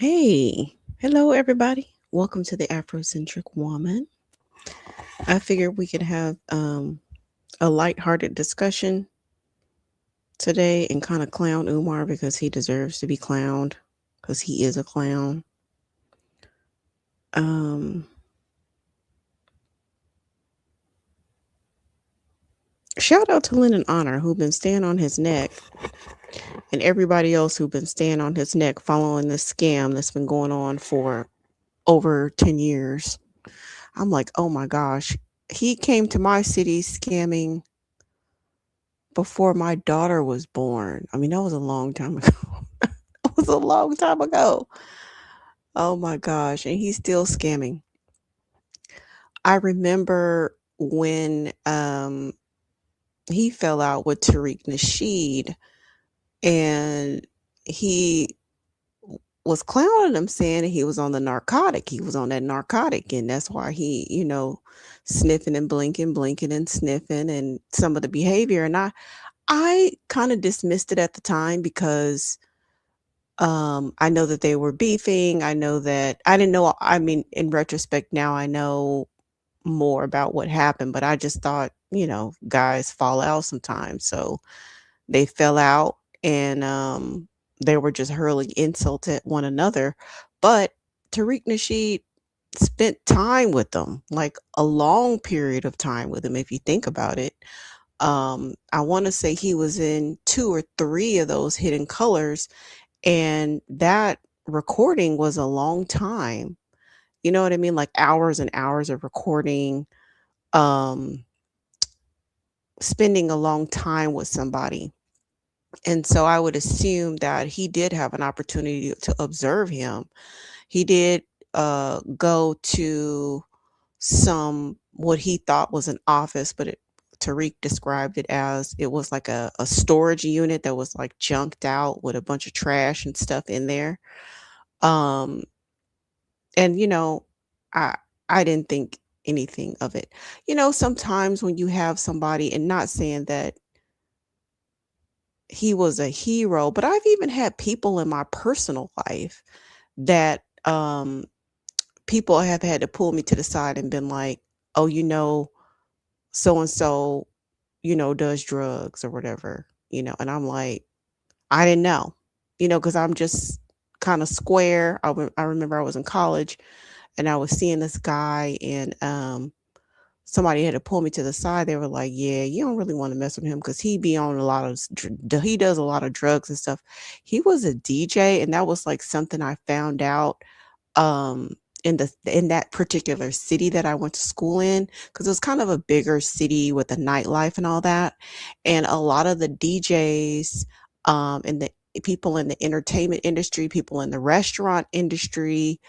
Hey, hello everybody. Welcome to the Afrocentric Woman. I figured we could have a lighthearted discussion today and kind of clown Umar because he deserves to be clowned because he is a clown. Um, Shout out to Lyndon Honor who been staying on his neck and everybody else who been staying on his neck following this scam that's been going on for over 10 years. I'm like, oh my gosh, he came to my city scamming before my daughter was born. I mean, that was a long time ago. It was a long time ago. Oh my gosh. And he's still scamming. I remember when he fell out with Tariq Nasheed and he was clowning him saying he was on the narcotic. He was on that narcotic. And that's why he, sniffing and blinking, blinking and sniffing and some of the behavior. And I kind of dismissed it at the time because I know that they were beefing. I know that I didn't know. I mean, in retrospect, now I know more about what happened, but I just thought, guys fall out sometimes. So they fell out and they were just hurling insults at one another. But Tariq Nasheed spent time with them, like a long period of time with them, if you think about it. I want to say he was in two or three of those hidden colors and that recording was a long time. You know what I mean? Like hours and hours of recording, um, spending a long time with somebody. And so I would assume that he did have an opportunity to observe him. He did go to some what he thought was an office, but Tariq described it as it was like a storage unit that was like junked out with a bunch of trash and stuff in there. Um, and I I didn't think anything of it. Sometimes when you have somebody, and not saying that he was a hero, but I've even had people in my personal life that people have had to pull me to the side and been like, "Oh, so and so, does drugs or whatever." And I'm like, "I didn't know." Cuz I'm just kind of square. I remember I was in college and I was seeing this guy and somebody had to pull me to the side. They were like, "Yeah, you don't really want to mess with him because he be on a lot of he does a lot of drugs and stuff." He was a DJ, and that was like something I found out um in that particular city that I went to school in because it was kind of a bigger city with the nightlife and all that, and a lot of the DJs and the people in the entertainment industry, people in the restaurant industry,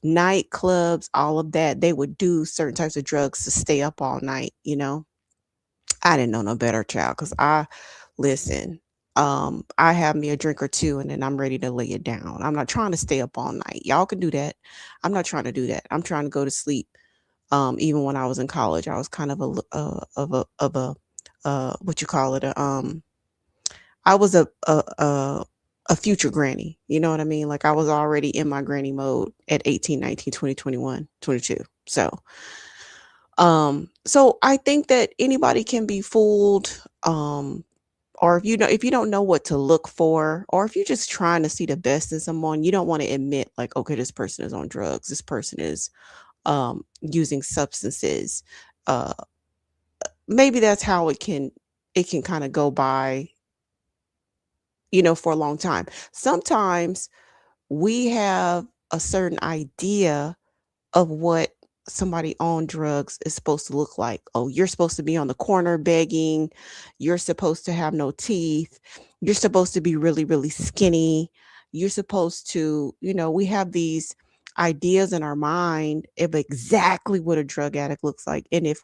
nightclubs, all of that, they would do certain types of drugs to stay up all night. I didn't know no better, child, because listen, I have me a drink or two and then I'm ready to lay it down. I'm not trying to stay up all night. Y'all can do that. I'm not trying to do that. I'm trying to go to sleep. Even when I was in college, I was kind of what you call it, I was a future granny. You know what I mean? Like I was already in my granny mode at 18, 19, 20, 21, 22. So I think that anybody can be fooled. Or if you don't know what to look for, or if you're just trying to see the best in someone, you don't want to admit like, okay, this person is on drugs. This person is using substances. Uh, Maybe that's how it can kind of go by, for a long time. Sometimes we have a certain idea of what somebody on drugs is supposed to look like. Oh, you're supposed to be on the corner begging. You're supposed to have no teeth. You're supposed to be really, really skinny. You're supposed to, we have these ideas in our mind of exactly what a drug addict looks like. And if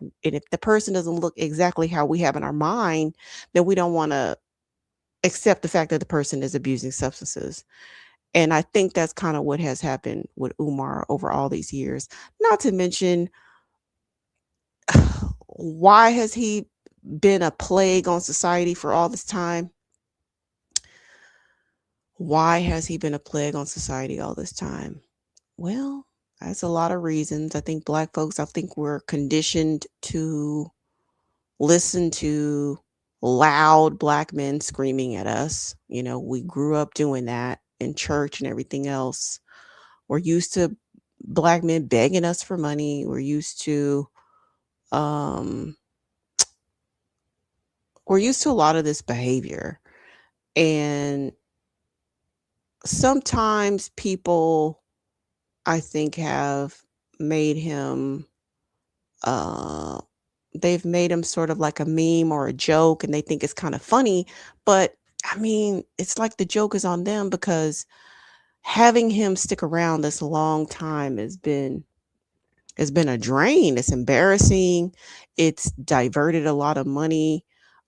the person doesn't look exactly how we have in our mind, then we don't want to accept the fact that the person is abusing substances. And I think that's kind of what has happened with Umar over all these years. Not to mention, why has he been a plague on society for all this time? Why has he been a plague on society all this time? Well, that's a lot of reasons. I think black folks, I think we're conditioned to listen to loud black men screaming at us. We grew up doing that in church and everything else. We're used to black men begging us for money. Um we're used to a lot of this behavior. And sometimes people, I think, have made him uh they've made him sort of like a meme or a joke, and they think it's kind of funny. But I mean, it's like the joke is on them, because having him stick around this long time has been a drain. It's embarrassing. It's diverted a lot of money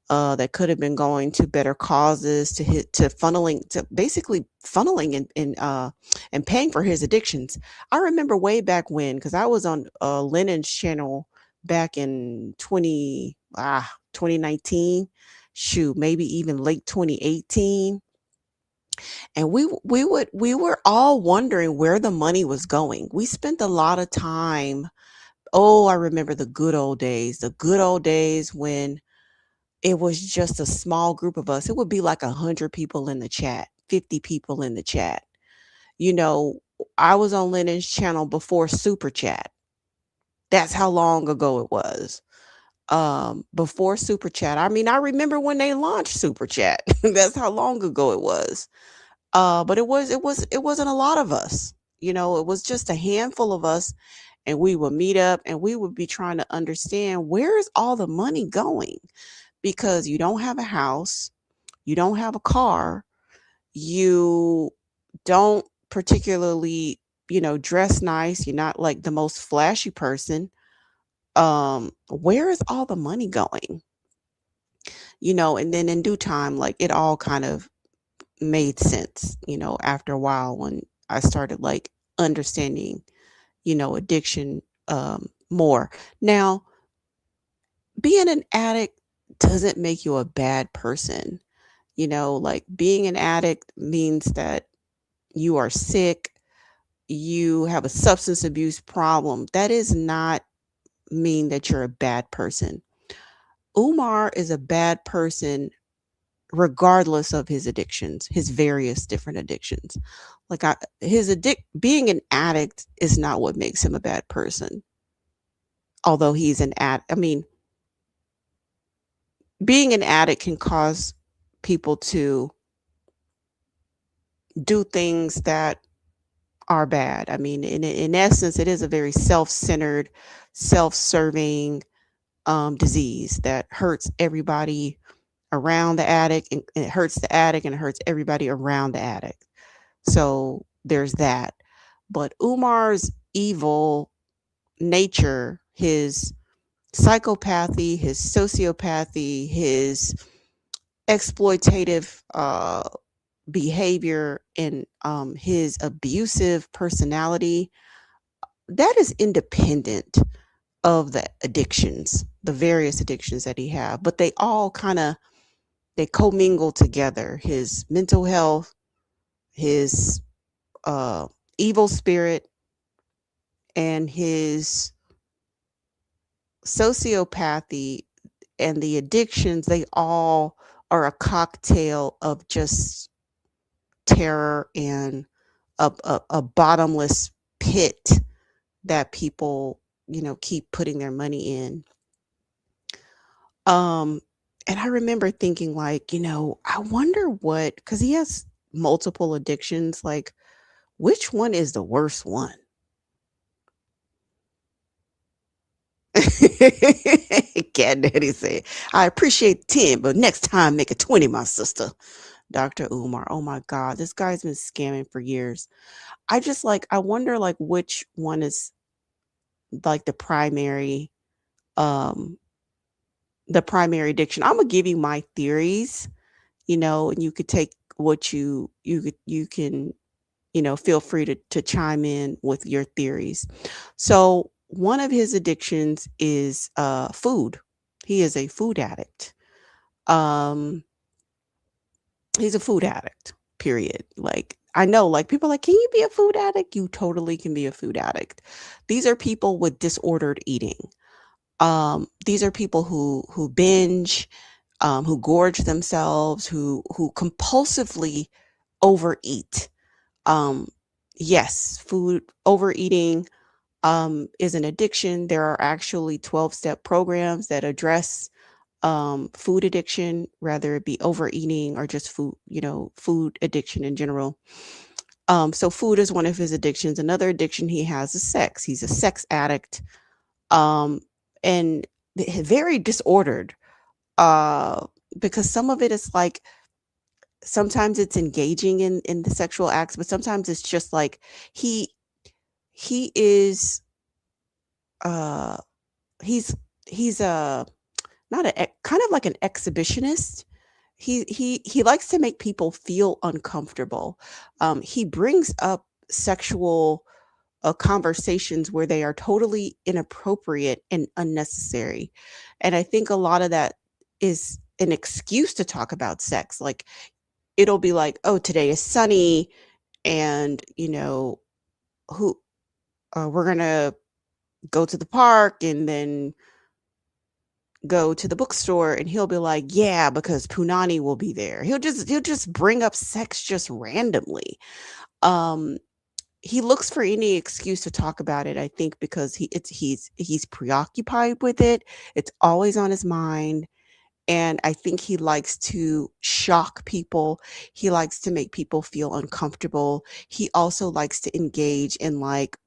that could have been going to better causes, to funneling, to basically funneling and paying for his addictions. I remember way back when, because I was on Lennon's channel back in 2019, shoot, maybe even late 2018. And we were all wondering where the money was going. We spent a lot of time. Oh, I remember the good old days when it was just a small group of us. It would be like 100 people in the chat, 50 people in the chat. You know, I was on Lennon's channel before Super Chat. That's how long ago it was. Before Super Chat. I mean, I remember when they launched Super Chat. That's how long ago it was. But it wasn't a lot of us. It was just a handful of us, and we would meet up and we would be trying to understand, where is all the money going? Because you don't have a house, you don't have a car, you don't particularly, dress nice, you're not like the most flashy person. Where is all the money going? And then in due time, like, it all kind of made sense, after a while, when I started like understanding, addiction more. Now, being an addict doesn't make you a bad person. Like, being an addict means that you are sick, you have a substance abuse problem. That is not mean that you're a bad person. Umar is a bad person regardless of his addictions, his various different addictions. Like, being an addict is not what makes him a bad person. Although he's an addict, I mean, being an addict can cause people to do things that are bad. I mean, in essence, it is a very self-centered, self-serving disease that hurts everybody around the addict, and it hurts the addict, and it hurts everybody around the addict. So there's that. But Umar's evil nature, his psychopathy, his sociopathy, his exploitative behavior, and his abusive personality, that is independent of the addictions, the various addictions that he have. But they all they commingle together: his mental health, his uh, evil spirit, and his sociopathy, and the addictions. They all are a cocktail of just terror, and a bottomless pit that people, keep putting their money in. Um, and I remember thinking, like, I wonder what, because he has multiple addictions, like, which one is the worst one? Cat Daddy said, I appreciate 10, but next time make it 20, my sister. Dr. Umar. Oh my God, this guy's been scamming for years. I wonder, like, which one is like um the primary addiction. I'm gonna give you my theories, and you could take what you can, feel free to chime in with your theories. So one of his addictions is food. He is a food addict. Um, he's a food addict, period. Like, I know, like, people are like, can you be a food addict? You totally can be a food addict. These are people with disordered eating. These are people who binge, who gorge themselves, who compulsively overeat. Um, yes, food overeating is an addiction. There are actually 12-step programs that address food addiction, whether it be overeating or just food, food addiction in general. So food is one of his addictions. Another addiction he has is sex. He's a sex addict, um, and very disordered. Uh, because some of it is like sometimes it's engaging in the sexual acts, but sometimes it's just like he he is uh he's he's a not a kind of like an exhibitionist. He likes to make people feel uncomfortable. He brings up sexual conversations where they are totally inappropriate and unnecessary. And I think a lot of that is an excuse to talk about sex. Like, it'll be like, oh, today is sunny, and who we're gonna go to the park and then go to the bookstore, and he'll be like, yeah, because Punani will be there. He'll just bring up sex just randomly. Um he looks for any excuse to talk about it, I think, because he's preoccupied with it. It's always on his mind. And I think he likes to shock people. He likes to make people feel uncomfortable. He also likes to engage in, like,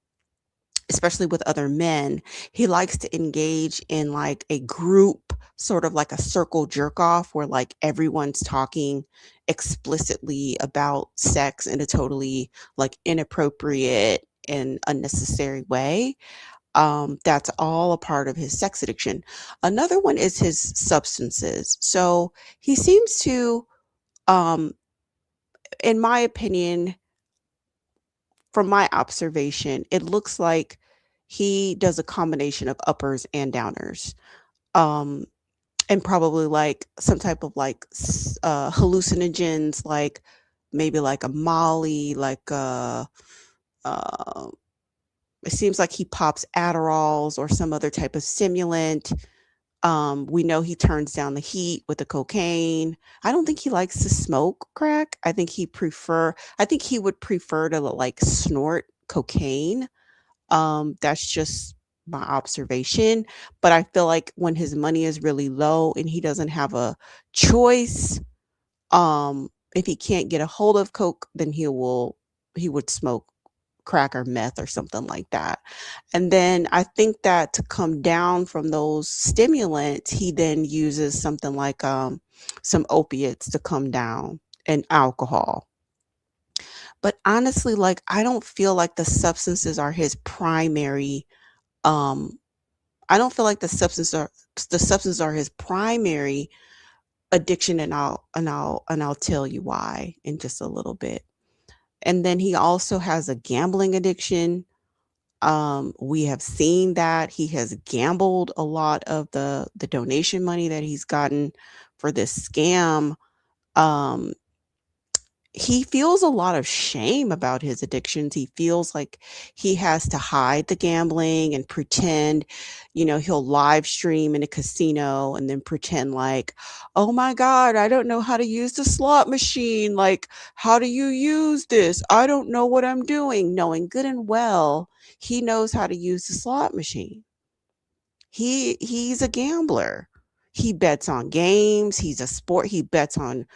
especially with other men, he likes to engage in like a group, sort of like a circle jerk off, where like everyone's talking explicitly about sex in a totally like inappropriate and unnecessary way. That's all a part of his sex addiction. Another one is his substances. So he seems to, um, in my opinion, from my observation, it looks like he does a combination of uppers and downers. Um, and probably like some type of like hallucinogens, like maybe like a Molly, like uh, it seems like he pops Adderalls or some other type of stimulant. We know he turns down the heat with the cocaine. I don't think he likes to smoke crack. I think he would prefer to like snort cocaine. That's just my observation. But I feel like when his money is really low and he doesn't have a choice, if he can't get a hold of coke, then he would smoke crack or meth or something like that. And then I think that to come down from those stimulants, he then uses something like some opiates to come down, and alcohol. But honestly, like, I don't feel like um I don't feel like the substances are his primary addiction, and I'll tell you why in just a little bit. And then he also has a gambling addiction. We have seen that he has gambled a lot of the donation money that he's gotten for this scam. Um, he feels a lot of shame about his addictions. He feels like he has to hide the gambling and pretend, he'll live stream in a casino and then pretend like, oh my God, I don't know how to use the slot machine. Like, how do you use this? I don't know what I'm doing. Knowing good and well, he knows how to use the slot machine. He's a gambler. He bets on games. He bets on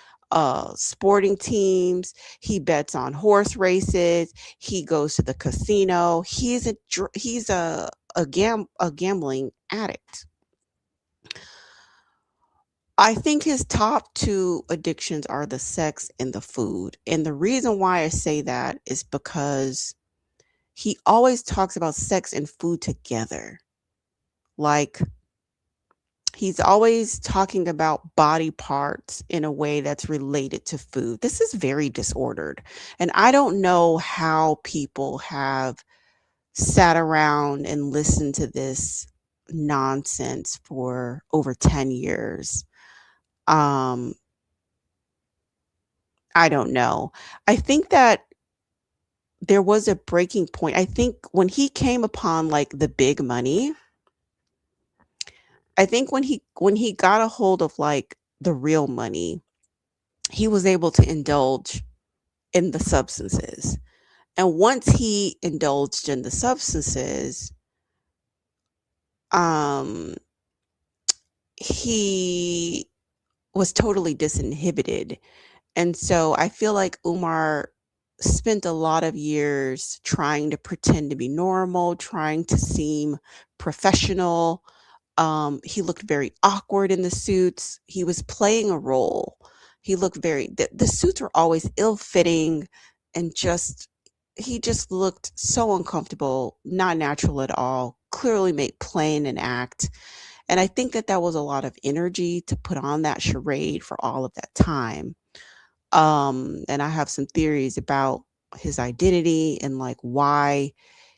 sporting teams. He bets on horse races. He goes to the casino. He's a gambling addict. I think his top two addictions are the sex and the food. And the reason why I say that is because he always talks about sex and food together. Like, he's always talking about body parts in a way that's related to food. This is very disordered. And I don't know how people have sat around and listened to this nonsense for over 10 years. Um, I don't know. I think that there was a breaking point. I think when he came upon like the big money, I think when he got a hold of like the real money, he was able to indulge in the substances. And once he indulged in the substances, um he was totally disinhibited. And so I feel like Umar spent a lot of years trying to pretend to be normal, trying to seem professional. He looked very awkward in the suits. He was playing a role. He looked the suits were always ill-fitting and he just looked so uncomfortable, not natural at all, clearly made plain an act. And I think that that was a lot of energy to put on that charade for all of that time. And I have some theories about his identity and like why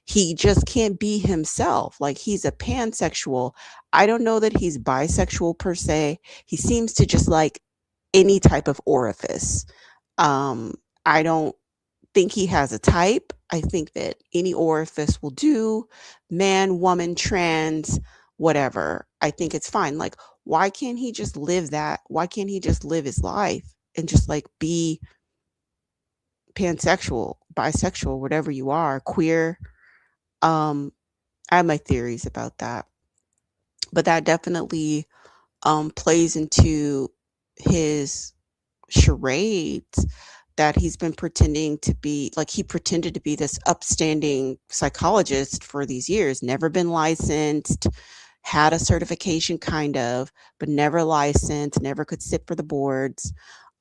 he just can't be himself. Like he's a pansexual. I don't know that he's bisexual per se. He seems to just like any type of orifice. Um, I don't think he has a type. I think that any orifice will do, man, woman, trans, whatever. I think it's fine. Like, why can't he just live that? Why can't he just live his life and just like be pansexual, bisexual, whatever you are, queer? Um, I have my theories about that, but that definitely plays into his charades that he's been pretending to be. Like he pretended to be this upstanding psychologist for these years, never been licensed, had a certification kind of, but never licensed, never could sit for the boards.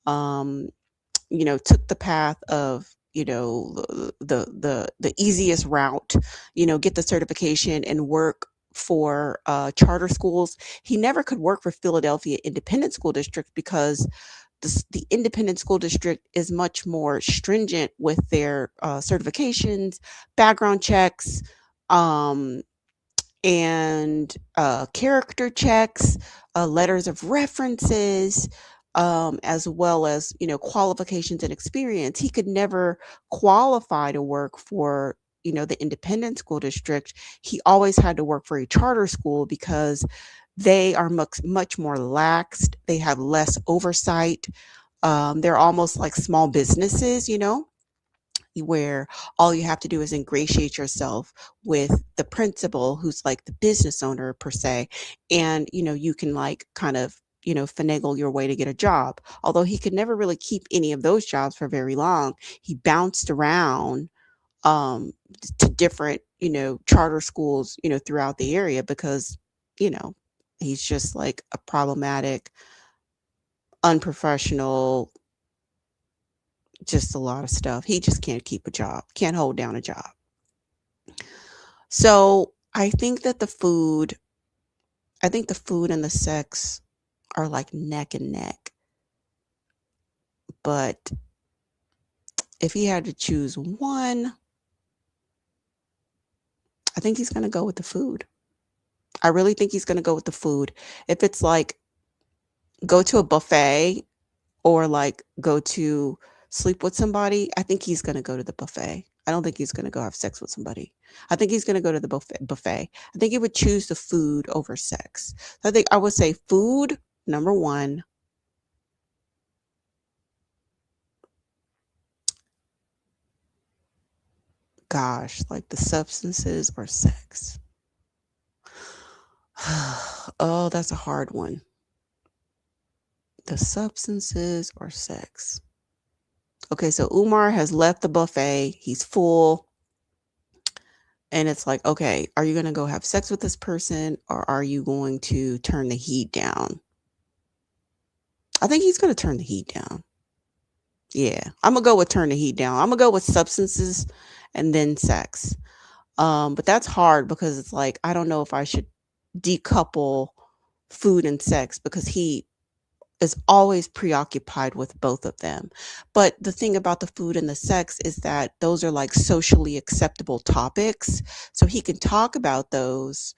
Um, took the path of the easiest route, get the certification and work for charter schools. He never could work for Philadelphia Independent School District because the independent school district is much more stringent with their certifications, background checks, um, and character checks, letters of references, as well as qualifications and experience. He could never qualify to work for the independent school district. He always had to work for a charter school because they are much more laxed. They have less oversight. They're almost like small businesses, where all you have to do is ingratiate yourself with the principal, who's like the business owner per se, and you can like kind of finagle your way to get a job. Although he could never really keep any of those jobs for very long, he bounced around um to different charter schools throughout the area because you know he's just like a problematic, unprofessional, just a lot of stuff. He just can't keep a job, can't hold down a job. So I think the food and the sex are like neck and neck. But if he had to choose one, I think he's going to go with the food. I really think he's going to go with the food. If it's like go to a buffet or like go to sleep with somebody, I think he's going to go to the buffet. I don't think he's going to go have sex with somebody. I think he's going to go to the buffet. I think he would choose the food over sex. So I think I would say food, number one. Gosh, like the substances or sex. Oh, that's a hard one. The substances or sex. Okay, so Umar has left the buffet. He's full. And it's like, okay, are you going to go have sex with this person or are you going to turn the heat down? I think he's going to turn the heat down. Yeah, I'm going to go with turn the heat down. I'm going to go with substances and then sex. But that's hard because it's like, I don't know if I should decouple food and sex because he is always preoccupied with both of them. But the thing about the food and the sex is that those are like socially acceptable topics. So he can talk about those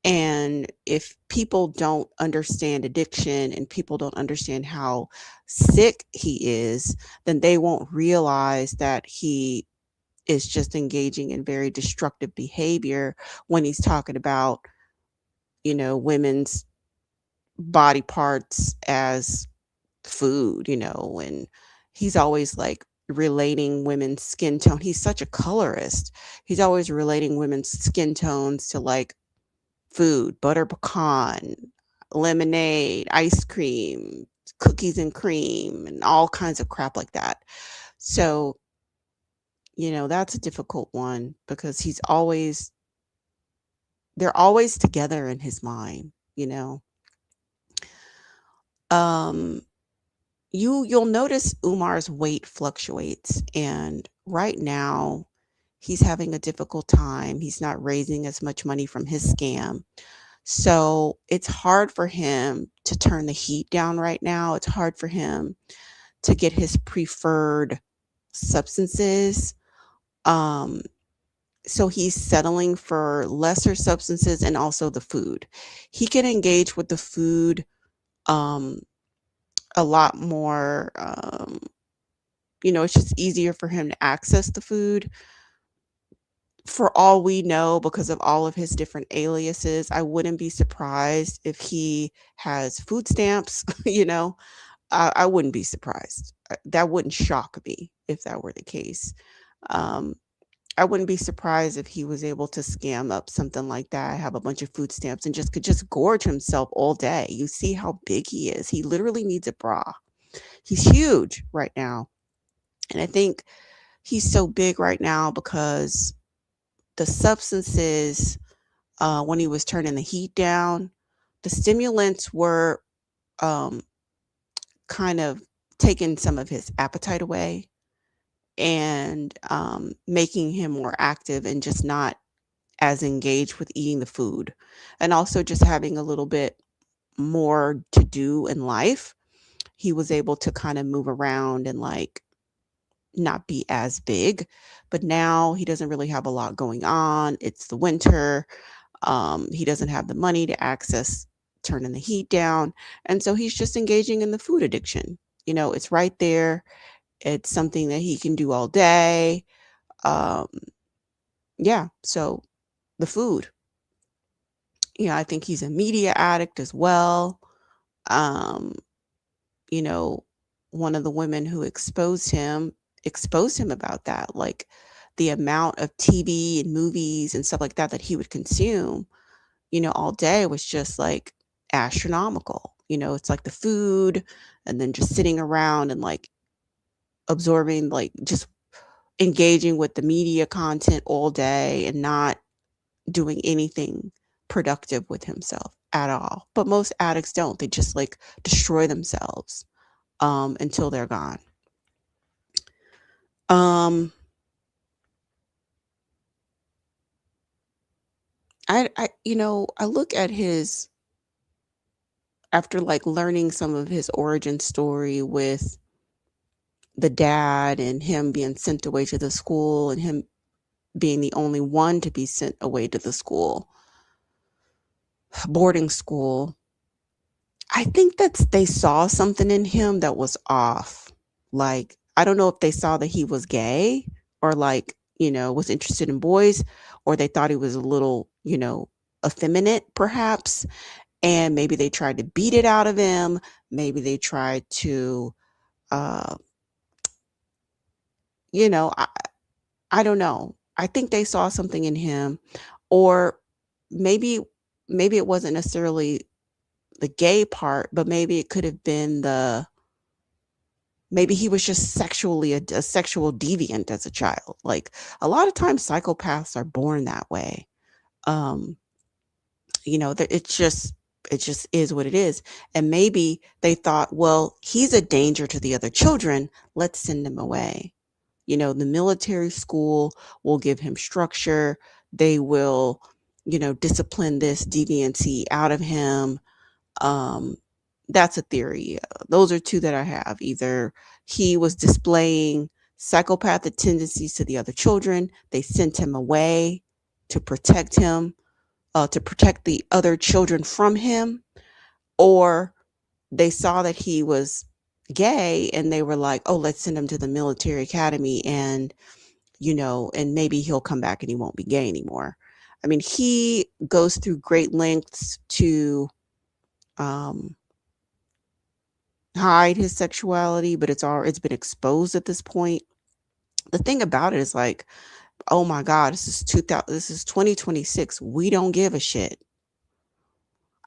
And if people don't understand addiction and people don't understand how sick he is, then they won't realize that he is just engaging in very destructive behavior when he's talking about, women's body parts as food, and he's always like relating women's skin tone. He's such a colorist. He's always relating women's skin tones to like food, butter pecan, lemonade, ice cream, cookies and cream, and all kinds of crap like that. So, that's a difficult one because they're always together in his mind. Um, you'll notice Umar's weight fluctuates, and right now he's having a difficult time. He's not raising as much money from his scam. So it's hard for him to turn the heat down right now. It's hard for him to get his preferred substances. Um, so he's settling for lesser substances and also the food. He can engage with the food um, a lot more. It's just easier for him to access the food. For all we know, because of all of his different aliases, I wouldn't be surprised if he has food stamps. I wouldn't be surprised. That wouldn't shock me if that were the case. Um, I wouldn't be surprised if he was able to scam up something like that, have a bunch of food stamps, and just could just gorge himself all day. You see how big he is. He literally needs a bra. He's huge right now. And I think he's so big right now because the substances, when he was turning the heat down, the stimulants were um, kind of taking some of his appetite away and making him more active and just not as engaged with eating the food. And also just having a little bit more to do in life. He was able to kind of move around and like not be as big. But now he doesn't really have a lot going on. It's the winter. He doesn't have the money to access turning the heat down. And so he's just engaging in the food addiction. It's right there. It's something that he can do all day. Um, yeah. So the food. I think he's a media addict as well. Um, you know, one of the women who exposed him about that, like the amount of TV and movies and stuff like that that he would consume, all day was just like astronomical. It's like the food and then just sitting around and like absorbing, like just engaging with the media content all day and not doing anything productive with himself at all. But most addicts don't. They just like destroy themselves until they're gone. Um, I look at his after like learning some of his origin story with the dad and him being sent away to the school and him being the only one to be sent away to the school, boarding school. I think that they saw something in him that was off. Like, I don't know if they saw that he was gay or like, was interested in boys, or they thought he was a little, effeminate perhaps. And maybe they tried to beat it out of him. Maybe they tried to, uh, you know, I, I don't know. I think they saw something in him, or maybe, maybe it wasn't necessarily the gay part, but maybe it could have been maybe he was just sexually a sexual deviant as a child. Like a lot of times psychopaths are born that way. Um, that it just is what it is. And maybe they thought, well, he's a danger to the other children. Let's send him away. The military school will give him structure. They will, discipline this deviancy out of him. Um, that's a theory. Those are two that I have. Either he was displaying psychopathic tendencies to the other children, they sent him away to protect him to protect the other children from him, or they saw that he was gay and they were like, oh, let's send him to the military academy, and and maybe he'll come back and he won't be gay anymore. I mean, he goes through great lengths to um, hide his sexuality, but it's been exposed at this point. The thing about it is like, oh my God, this is 2026. We don't give a shit.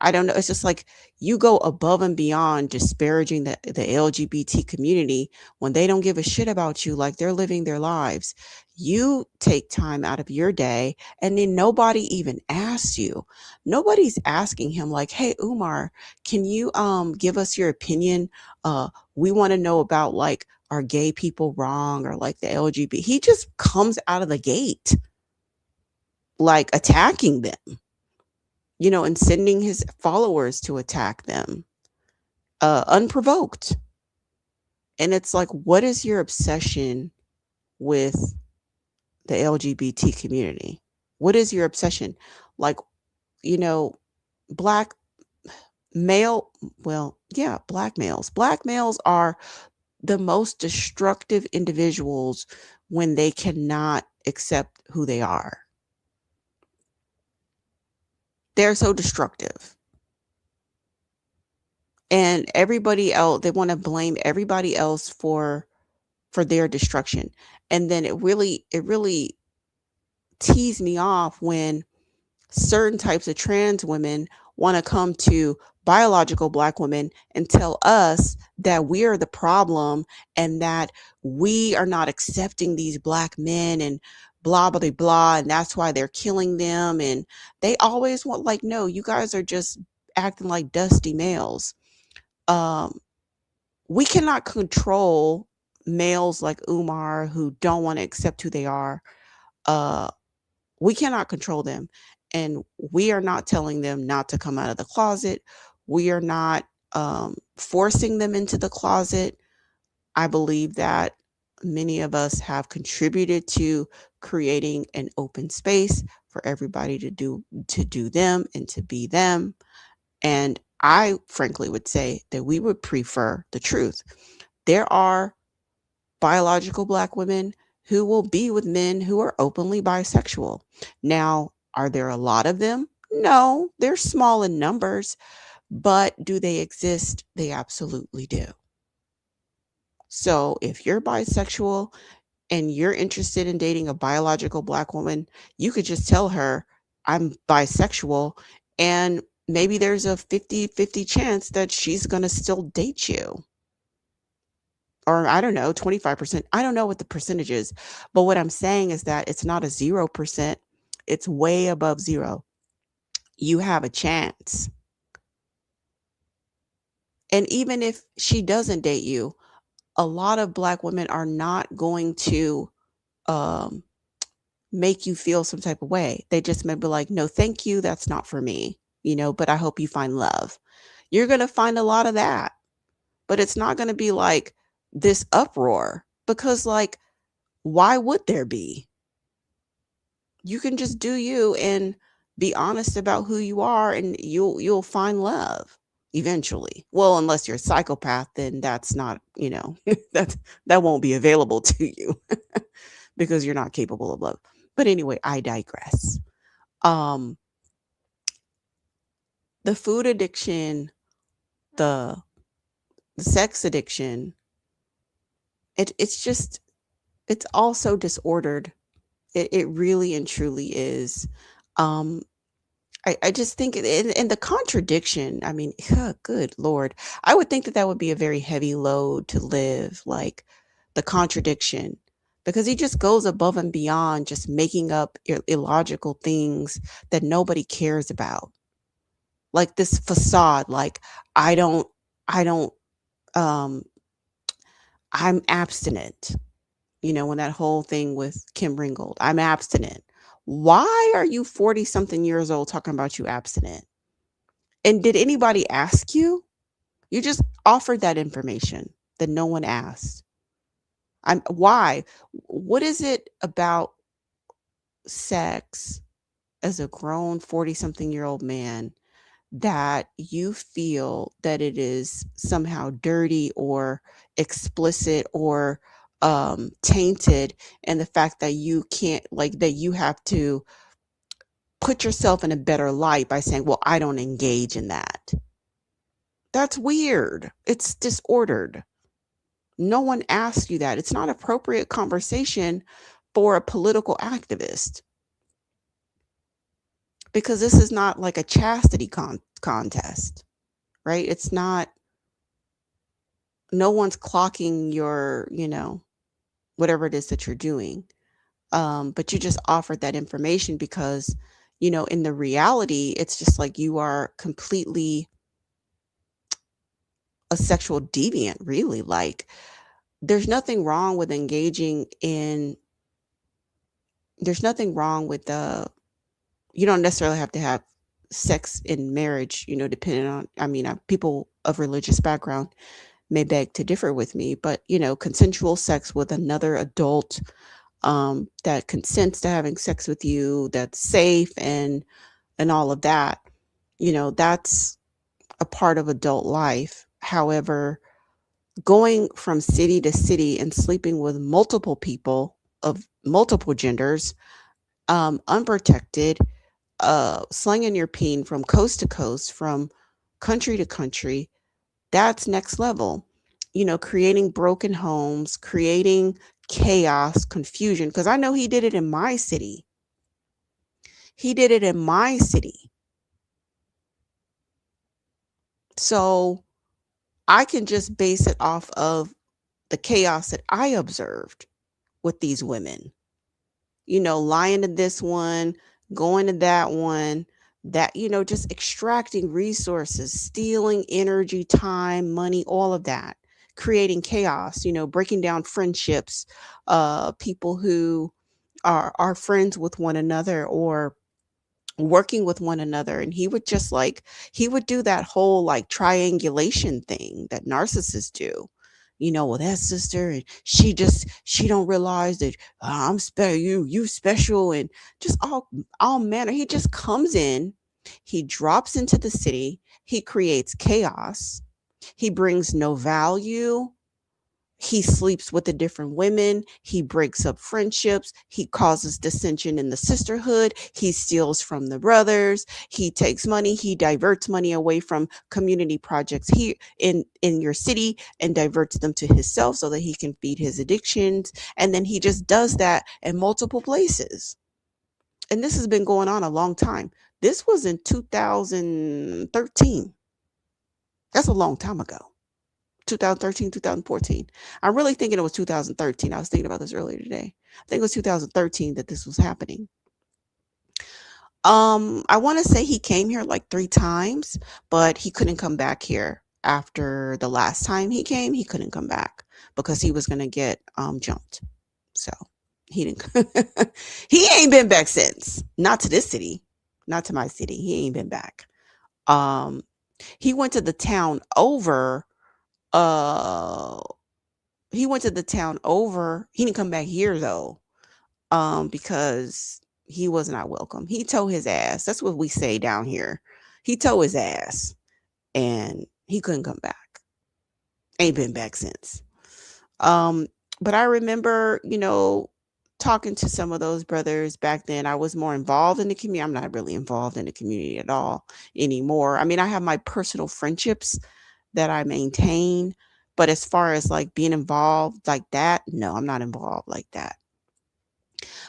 I don't know. It's just like you go above and beyond disparaging the LGBT community when they don't give a shit about you, like they're living their lives. You take time out of your day and then nobody even asks you. Nobody's asking him like, "Hey Umar, can you give us your opinion? We want to know about like are gay people wrong or like the LGBT." He just comes out of the gate like attacking them, and sending his followers to attack them, unprovoked. And it's like, what is your obsession with the LGBT community? What is your obsession? Like, you know, black male, well, yeah, black males. Black males are the most destructive individuals when they cannot accept who they are. They're so destructive. And everybody else, they want to blame everybody else for their destruction. And then it really teased me off when certain types of trans women want to come to biological black women and tell us that we are the problem and that we are not accepting these black men and blah blah blah blah, and that's why they're killing them. And they always want like, no, you guys are just acting like dusty males. um we cannot control males like Umar who don't want to accept who they are. Uh, we cannot control them. And we are not telling them not to come out of the closet. We are not forcing them into the closet. I believe that many of us have contributed to creating an open space for everybody to do them and to be them. And I frankly would say that we would prefer the truth. There are biological black women who will be with men who are openly bisexual. Now, are there a lot of them? No, they're small in numbers, but do they exist? They absolutely do. So if you're bisexual and you're interested in dating a biological black woman, you could just tell her, I'm bisexual, and maybe there's a 50-50 chance that she's going to still date you. Or I don't know, 25%. I don't know what the percentage is. But what I'm saying is that it's not a 0%. It's way above zero. You have a chance. And even if she doesn't date you, a lot of black women are not going to um, make you feel some type of way. They just may be like, no, thank you. That's not for me, but I hope you find love. You're going to find a lot of that. But it's not going to be like this uproar because, like, why would there be? You can just do you and be honest about who you are, and you'll find love eventually. Well, unless you're a psychopath, then that's not, that won't be available to you because you're not capable of love. But anyway, I digress. Um the food addiction, the the sex addiction, it's also disordered. It really and truly is. Um I just think in the contradiction, I mean, good Lord. I would think that that would be a very heavy load to live, like the contradiction, because he just goes above and beyond just making up illogical things that nobody cares about. Like this facade, like, I don't, I don't, um, I'm abstinent. When that whole thing with Kim Ringgold, I'm abstinent. Why are you 40 something years old talking about you abstinent? And did anybody ask you? You just offered that information that no one asked. Why? What is it about sex as a grown 40-something-year-old man that you feel that it is somehow dirty or explicit or tainted, and the fact that you can't, like, that you have to put yourself in a better light by saying, well, I don't engage in that. That's weird. It's disordered. No one asked you that. It's not appropriate conversation for a political activist, because this is not like a chastity contest, right? It's not, no one's clocking your, whatever it is that you're doing. But you just offered that information because, in the reality, it's just like you are completely a sexual deviant, really. Like, there's nothing wrong with engaging in, there's nothing wrong with you don't necessarily have to have sex in marriage, depending on, I mean, people of religious background may beg to differ with me, but, consensual sex with another adult that consents to having sex with you, that's safe and all of that, that's a part of adult life. However, going from city to city and sleeping with multiple people of multiple genders, unprotected, slinging your peen from coast to coast, from country to country, that's next level. Creating broken homes, creating chaos, confusion, because I know he did it in my city. He did it in my city. So I can just base it off of the chaos that I observed with these women. Lying to this one, going to that one, that, just extracting resources, stealing energy, time, money, all of that, creating chaos, breaking down friendships, people who are friends with one another or working with one another. And he would just like, he would do that whole like triangulation thing that narcissists do. Well, that sister, and she don't realize that I'm special, you special, and just all manner. He just comes in, he drops into the city, he creates chaos, he brings no value, he sleeps with the different women. He breaks up friendships. He causes dissension in the sisterhood. He steals from the brothers. He takes money. He diverts money away from community projects here in your city and diverts them to himself so that he can feed his addictions. And then he just does that in multiple places. And this has been going on a long time. This was in 2013. That's a long time ago. 2013, 2014. I'm really thinking it was 2013. I was thinking about this earlier today. I think it was 2013 that this was happening. I want to say he came here like 3 times, but he couldn't come back here after the last time he came. He couldn't come back because he was going to get jumped. So he didn't. He ain't been back since. Not to this city. Not to my city. He ain't been back. He went to the town over. He went to the town over. He didn't come back here though, because he was not welcome. He towed his ass. That's what we say down here. He towed his ass, and he couldn't come back. Ain't been back since. Um, but I remember, talking to some of those brothers back then. I was more involved in the community. I'm not really involved in the community at all anymore. I mean, I have my personal friendships that I maintain, but as far as like being involved like that, no, I'm not involved like that.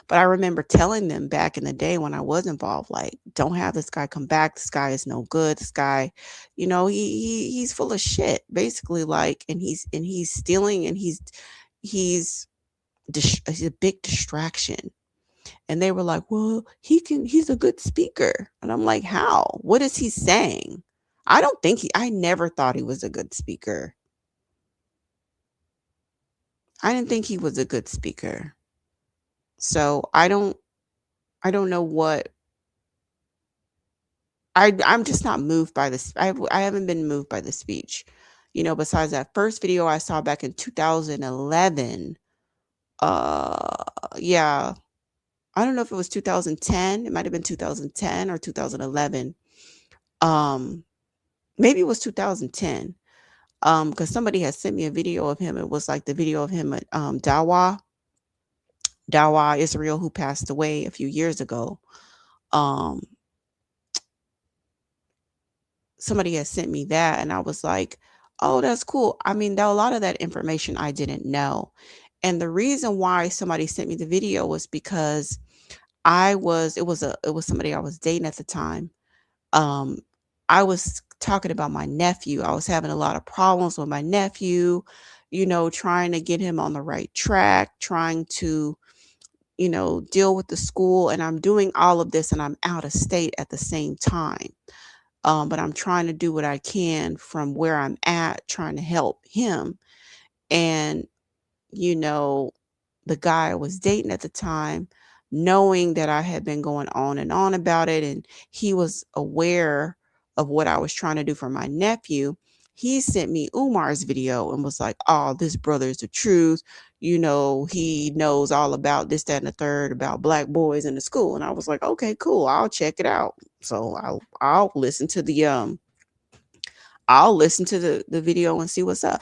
But I remember telling them back in the day when I was involved, like, don't have this guy come back. This guy is no good. This guy, he's full of shit, basically. Like, and he's stealing, and he's he's a big distraction. And they were like, well, he's a good speaker. And I'm like, how? What is he saying? I never thought he was a good speaker. I didn't think he was a good speaker. So I don't know what, I'm just not moved by this. I haven't been moved by the speech. Besides that first video I saw back in 2011, yeah, I don't know if it was 2010. It might have been 2010 or 2011. Um, Maybe it was 2010. Because somebody had sent me a video of him. It was like the video of him at Dawa Israel, who passed away a few years ago. Um, Somebody had sent me that, and I was like, "Oh, that's cool." I mean, a lot of that information I didn't know, and the reason why somebody sent me the video was because it was somebody I was dating at the time. Um, I was talking about my nephew. I was having a lot of problems with my nephew, trying to get him on the right track, trying to, deal with the school. And I'm doing all of this and I'm out of state at the same time. But I'm trying to do what I can from where I'm at, trying to help him. And you know, the guy I was dating at the time, knowing that I had been going on and on about it, and he was aware of what I was trying to do for my nephew, he sent me Umar's video and was like, "Oh, this brother is the truth. He knows all about this, that, and the third about black boys in the school." And I was like, "Okay, cool. I'll check it out." So I'll listen to the video and see what's up.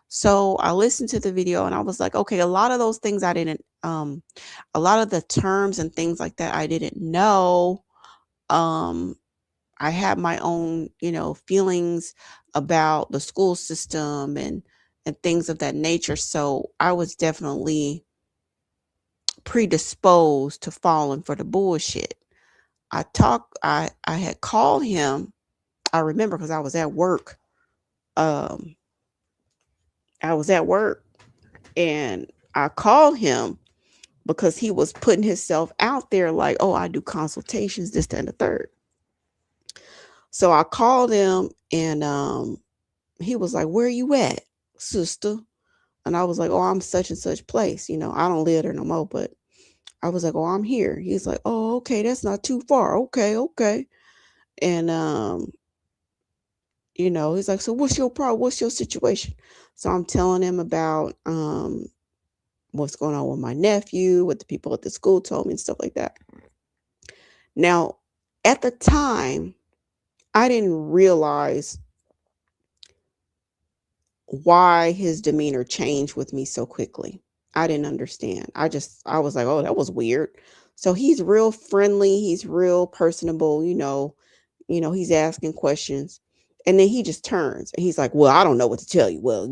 So I listened to the video and I was like, okay, a lot of those things a lot of the terms and things like that I didn't know. Um, I had my own, feelings about the school system and things of that nature. So I was definitely predisposed to falling for the bullshit. I had called him. I remember because I was at work. Um, I was at work and I called him because he was putting himself out there like, "Oh, I do consultations, this, that, and the third." So I called him and he was like, "Where are you at, sister?" And I was like, "Oh, I'm such and such place. I don't live there no more, but I was like, "Oh, I'm here." He's like, "Oh, okay, that's not too far. Okay, okay." And he's like, "So what's your problem? What's your situation?" So I'm telling him about what's going on with my nephew, what the people at the school told me and stuff like that. Now, at the time, I didn't realize why his demeanor changed with me so quickly. I didn't understand. I was like, "Oh, that was weird." So he's real friendly, he's real personable, he's asking questions. And then he just turns and he's like, "Well, I don't know what to tell you." "Well,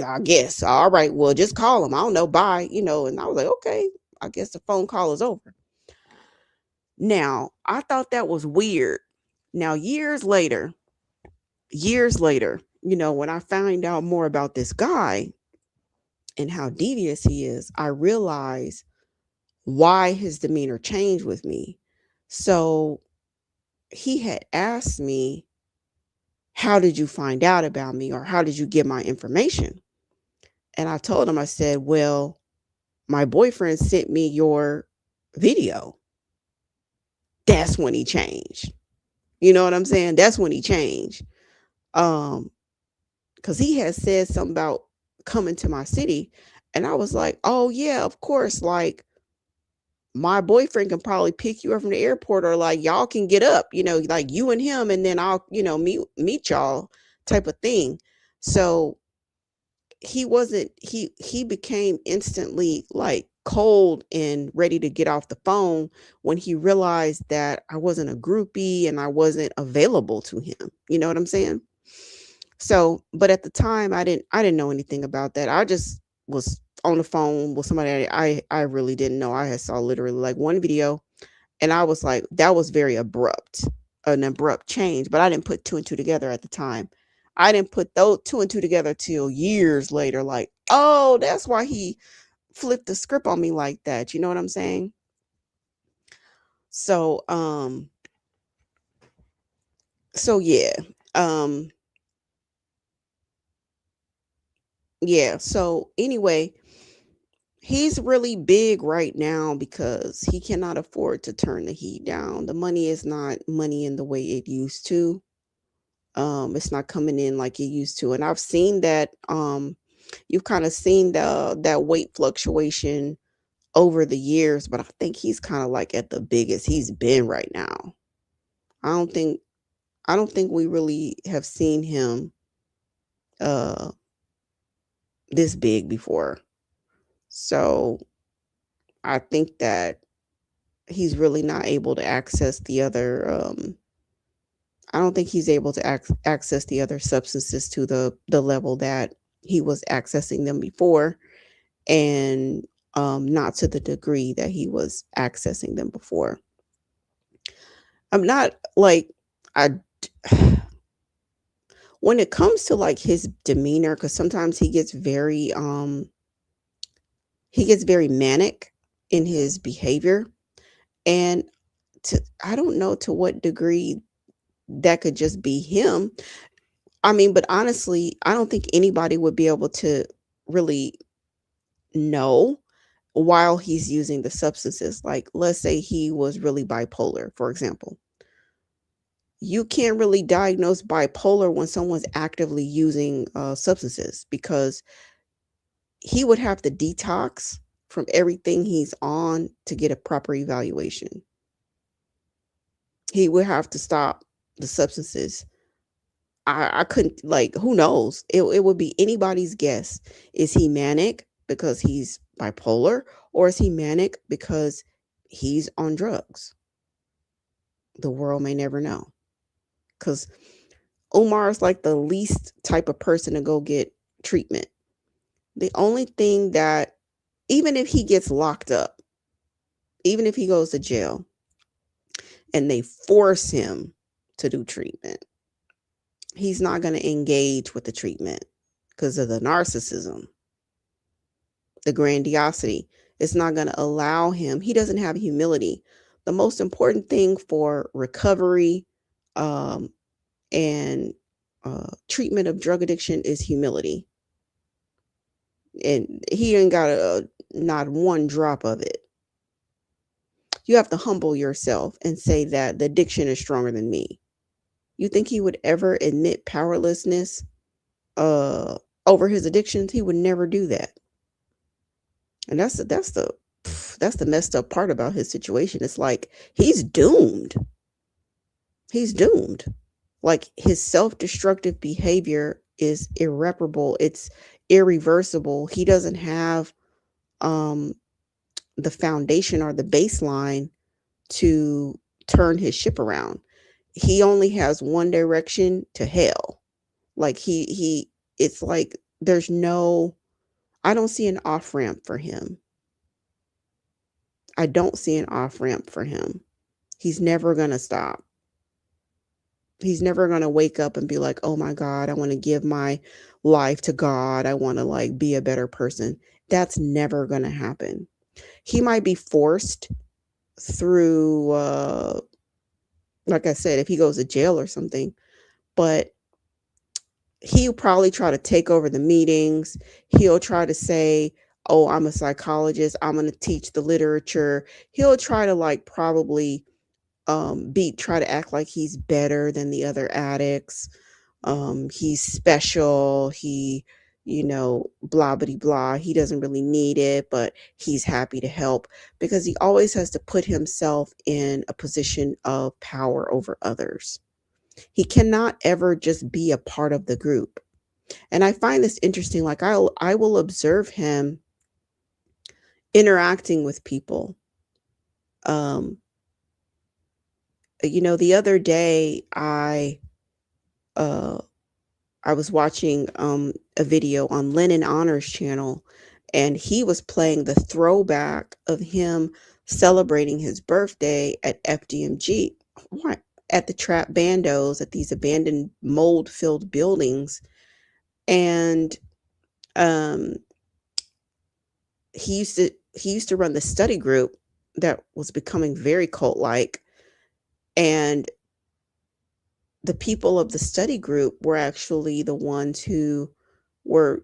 I guess. All right, well, just call him. I don't know. Bye." And I was like, "Okay, I guess the phone call is over." Now, I thought that was weird. Now, years later, when I find out more about this guy and how devious he is, I realize why his demeanor changed with me. So he had asked me, "How did you find out about me, or how did you get my information?" And I told him, I said, "Well, my boyfriend sent me your video." That's when he changed. You know what I'm saying? That's when he changed. Um, because he had said something about coming to my city. And I was like, "Oh, yeah, of course. Like, my boyfriend can probably pick you up from the airport, or like y'all can get up, like you and him, and then I'll, meet y'all," type of thing. So he wasn't, he became instantly like cold and ready to get off the phone when he realized that I wasn't a groupie and I wasn't available to him. You know what I'm saying? So, but at the time, I didn't know anything about that. I just was on the phone with somebody I really didn't know. I had saw literally like one video, and I was like, that was very abrupt, an abrupt change. But I didn't put two and two together at the time. I didn't put those two and two together till years later. Like, oh, that's why he flipped the script on me like that. You know what I'm saying? So, yeah, um, yeah. So anyway, he's really big right now because he cannot afford to turn the heat down. The money is not money in the way it used to. It's not coming in like it used to. And I've seen that you've kind of seen that weight fluctuation over the years, but I think he's kind of like at the biggest he's been right now. I don't think I don't think we really have seen him uh this big before. So I think that he's really not able to access the other I don't think he's able to access the other substances to the level that he was accessing them before, and not to the degree that he was accessing them before. I'm not like I when it comes to like his demeanor, because sometimes he gets very manic in his behavior, and I don't know to what degree that could just be him. I mean, but honestly, I don't think anybody would be able to really know while he's using the substances. Like, let's say he was really bipolar, for example. You can't really diagnose bipolar when someone's actively using substances, because he would have to detox from everything he's on to get a proper evaluation. He would have to stop the substances. I couldn't, like, who knows? It would be anybody's guess. Is he manic because he's bipolar, or is he manic because he's on drugs? The world may never know, because Umar is like the least type of person to go get treatment. The only thing that, even if he gets locked up, even if he goes to jail and they force him to do treatment, he's not going to engage with the treatment because of the narcissism, the grandiosity. It's not going to allow him. He doesn't have humility. The most important thing for recovery um, and treatment of drug addiction is humility. And he ain't got not one drop of it. You have to humble yourself and say that the addiction is stronger than me. You think he would ever admit powerlessness uh, over his addictions? He would never do that. And that's the messed up part about his situation. It's like he's doomed. He's doomed. Like, his self-destructive behavior is irreparable. It's irreversible. He doesn't have um the foundation or the baseline to turn his ship around. He only has one direction to hell. Like, he it's like there's no I don't see an off ramp for him. I don't see an off ramp for him. He's never going to stop. He's never going to wake up and be like, "Oh my God, I want to give my life to God. I want to like be a better person." That's never going to happen. He might be forced through like I said, if he goes to jail or something, but he'll probably try to take over the meetings. He'll try to say, "Oh, I'm a psychologist. I'm going to teach the literature." He'll try to like probably try to act like he's better than the other addicts. He's special. Blah blah blah. He doesn't really need it, but he's happy to help, because he always has to put himself in a position of power over others. He cannot ever just be a part of the group. And I find this interesting. Like, I will observe him interacting with people. Um, the other day uh I was watching a video on Lennon Honor's channel, and he was playing the throwback of him celebrating his birthday at FDMG. What? At the Trap Bandos, at these abandoned mold-filled buildings. And um he used to run the study group that was becoming very cult-like, and the people of the study group were actually the ones who were,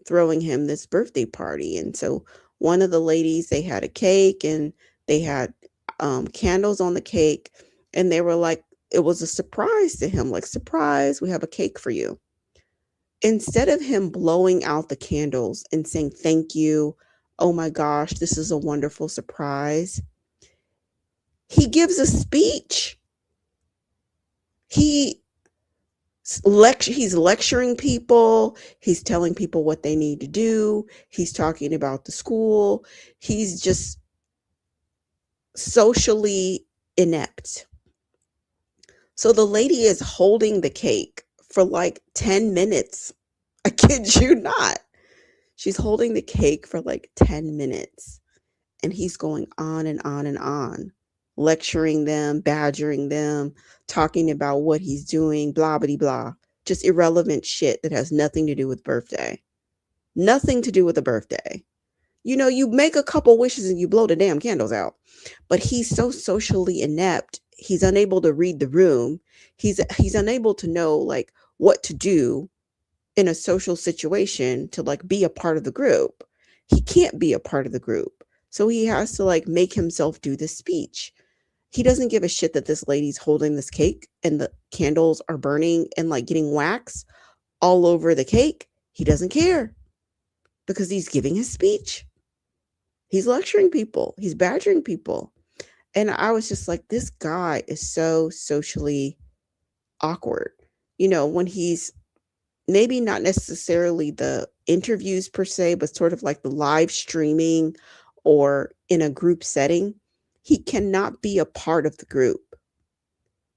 throwing him this birthday party. And so one of the ladies, they had a cake, and they had candles on the cake, and they were like, it was a surprise to him, like, "Surprise, we have a cake for you." Instead of him blowing out the candles and saying thank you, oh my gosh, this is a wonderful surprise. He gives a speech. He he's lecturing people, he's telling people what they need to do, he's talking about the school. He's just socially inept. So the lady is holding the cake for like 10 minutes. I kid you not. She's holding the cake for like 10 minutes. And he's going on and on and on, lecturing them, badgering them, talking about what he's doing, blah, blah, blah. Just irrelevant shit that has nothing to do with birthday. Nothing to do with a birthday. You know, you make a couple wishes and you blow the damn candles out. But he's so socially inept. He's unable to read the room. He's unable to know like what to do in a social situation to like be a part of the group. He can't be a part of the group. So he has to like make himself do this speech. He doesn't give a shit that this lady's holding this cake and the candles are burning and like getting wax all over the cake. He doesn't care because he's giving his speech. He's lecturing people, he's badgering people. And I was just like, this guy is so socially awkward. You know, when he's maybe not necessarily the interviews per se, but sort of like the live streaming or in a group setting, he cannot be a part of the group.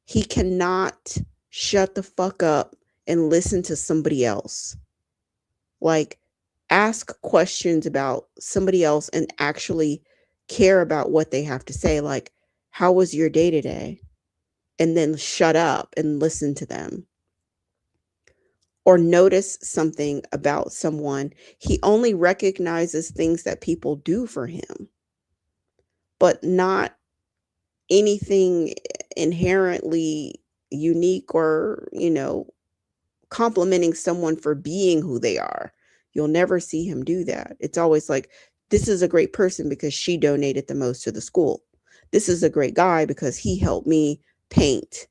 He cannot shut the fuck up and listen to somebody else. Like, ask questions about somebody else and actually care about what they have to say. Like, how was your day today? And then shut up and listen to them. Or notice something about someone. He only recognizes things that people do for him, but not anything inherently unique or, you know, complimenting someone for being who they are. You'll never see him do that. It's always like, this is a great person because she donated the most to the school. This is a great guy because he helped me paint.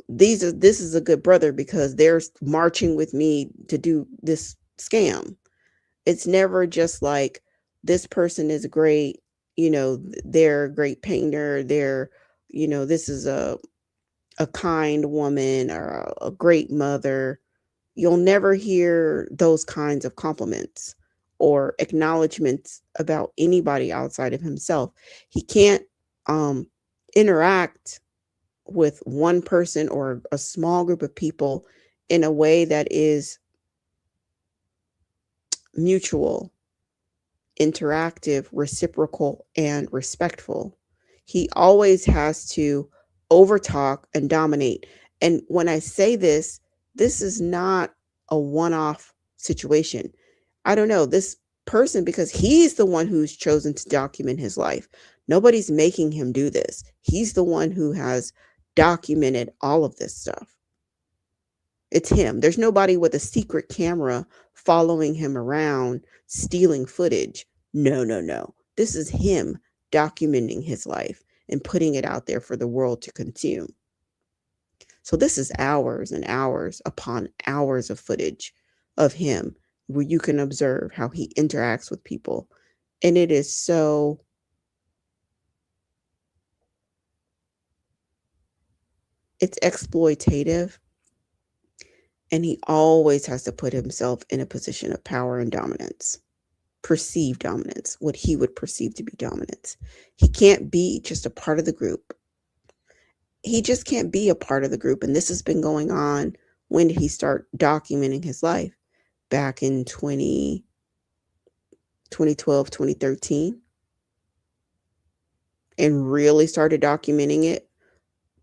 This is a good brother because they're marching with me to do this scam. It's never just like, this person is great, you know, they're a great painter, they're, you know, this is a kind woman or a great mother. You'll never hear those kinds of compliments or acknowledgments about anybody outside of himself. He can't interact with one person or a small group of people in a way that is mutual, interactive, reciprocal, and respectful. He always has to overtalk and dominate. And when I say this, this is not a one off situation. I don't know, this person, because he's the one who's chosen to document his life. Nobody's making him do this. He's the one who has documented all of this stuff. It's him. There's nobody with a secret camera following him around, stealing footage. No, no, no. This is him documenting his life and putting it out there for the world to consume. So this is hours and hours upon hours of footage of him where you can observe how he interacts with people. And it is so, it's exploitative. And he always has to put himself in a position of power and dominance, perceived dominance, what he would perceive to be dominance. He can't be just a part of the group. He just can't be a part of the group. And this has been going on. When did he start documenting his life? Back in 2012, 2013. And really started documenting it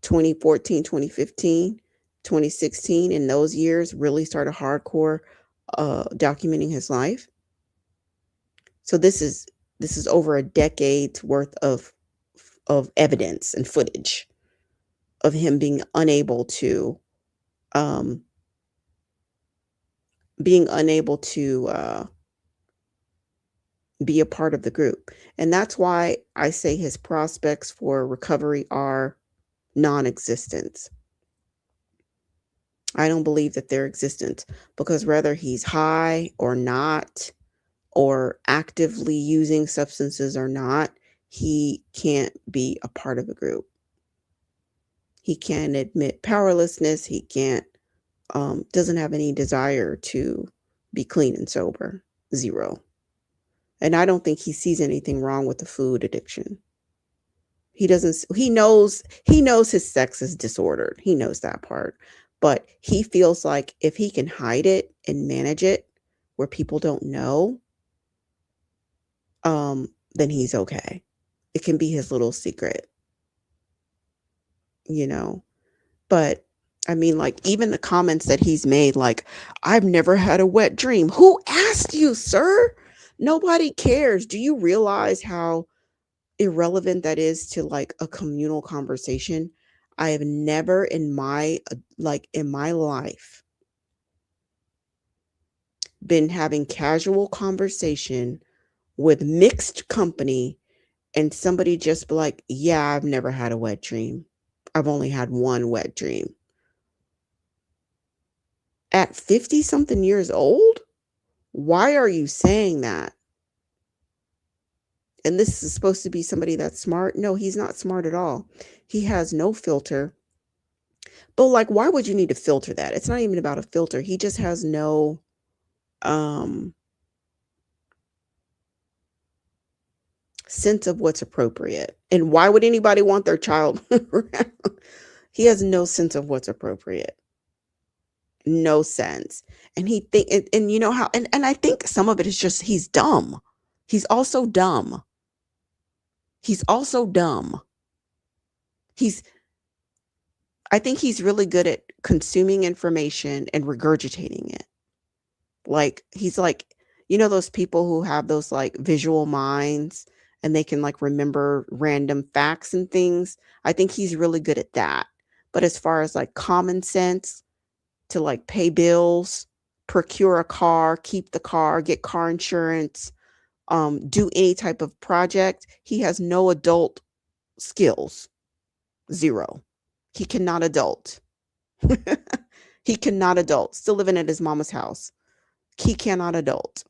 2014, 2015, 2016. In those years, really started hardcore documenting his life. So this is over a decade's worth of evidence and footage of him being unable to um, be a part of the group. And that's why I say his prospects for recovery are non-existent. I don't believe that they're existent because whether he's high or not, or actively using substances or not, he can't be a part of a group. He can't admit powerlessness. He can't, doesn't have any desire to be clean and sober. Zero. And I don't think he sees anything wrong with the food addiction. He doesn't, he knows his sex is disordered. He knows that part. But he feels like if he can hide it and manage it where people don't know, then he's okay. It can be his little secret, you know. But I mean, like, even the comments that he's made, like, I've never had a wet dream. Who asked you, sir? Nobody cares. Do you realize how irrelevant that is to like a communal conversation? I have never in my in my life been having casual conversation with mixed company and somebody just be like, yeah, I've never had a wet dream. I've only had one wet dream. At 50 something years old? Why are you saying that? And this is supposed to be somebody that's smart? No, he's not smart at all. He has no filter. But like, why would you need to filter that? It's not even about a filter. He just has no sense of what's appropriate. And why would anybody want their child around? He has no sense of what's appropriate. No sense. And he think and you know how and I think some of it is just he's dumb. He's also dumb. He's also dumb. He's I think he's really good at consuming information and regurgitating it. Like he's like, you know, those people who have those like visual minds and they can like remember random facts and things. I think he's really good at that. But as far as like common sense to like pay bills, procure a car, keep the car, get car insurance, do any type of project, he has no adult skills. Zero. He cannot adult. He cannot adult. Still living at his mama's house. He cannot adult.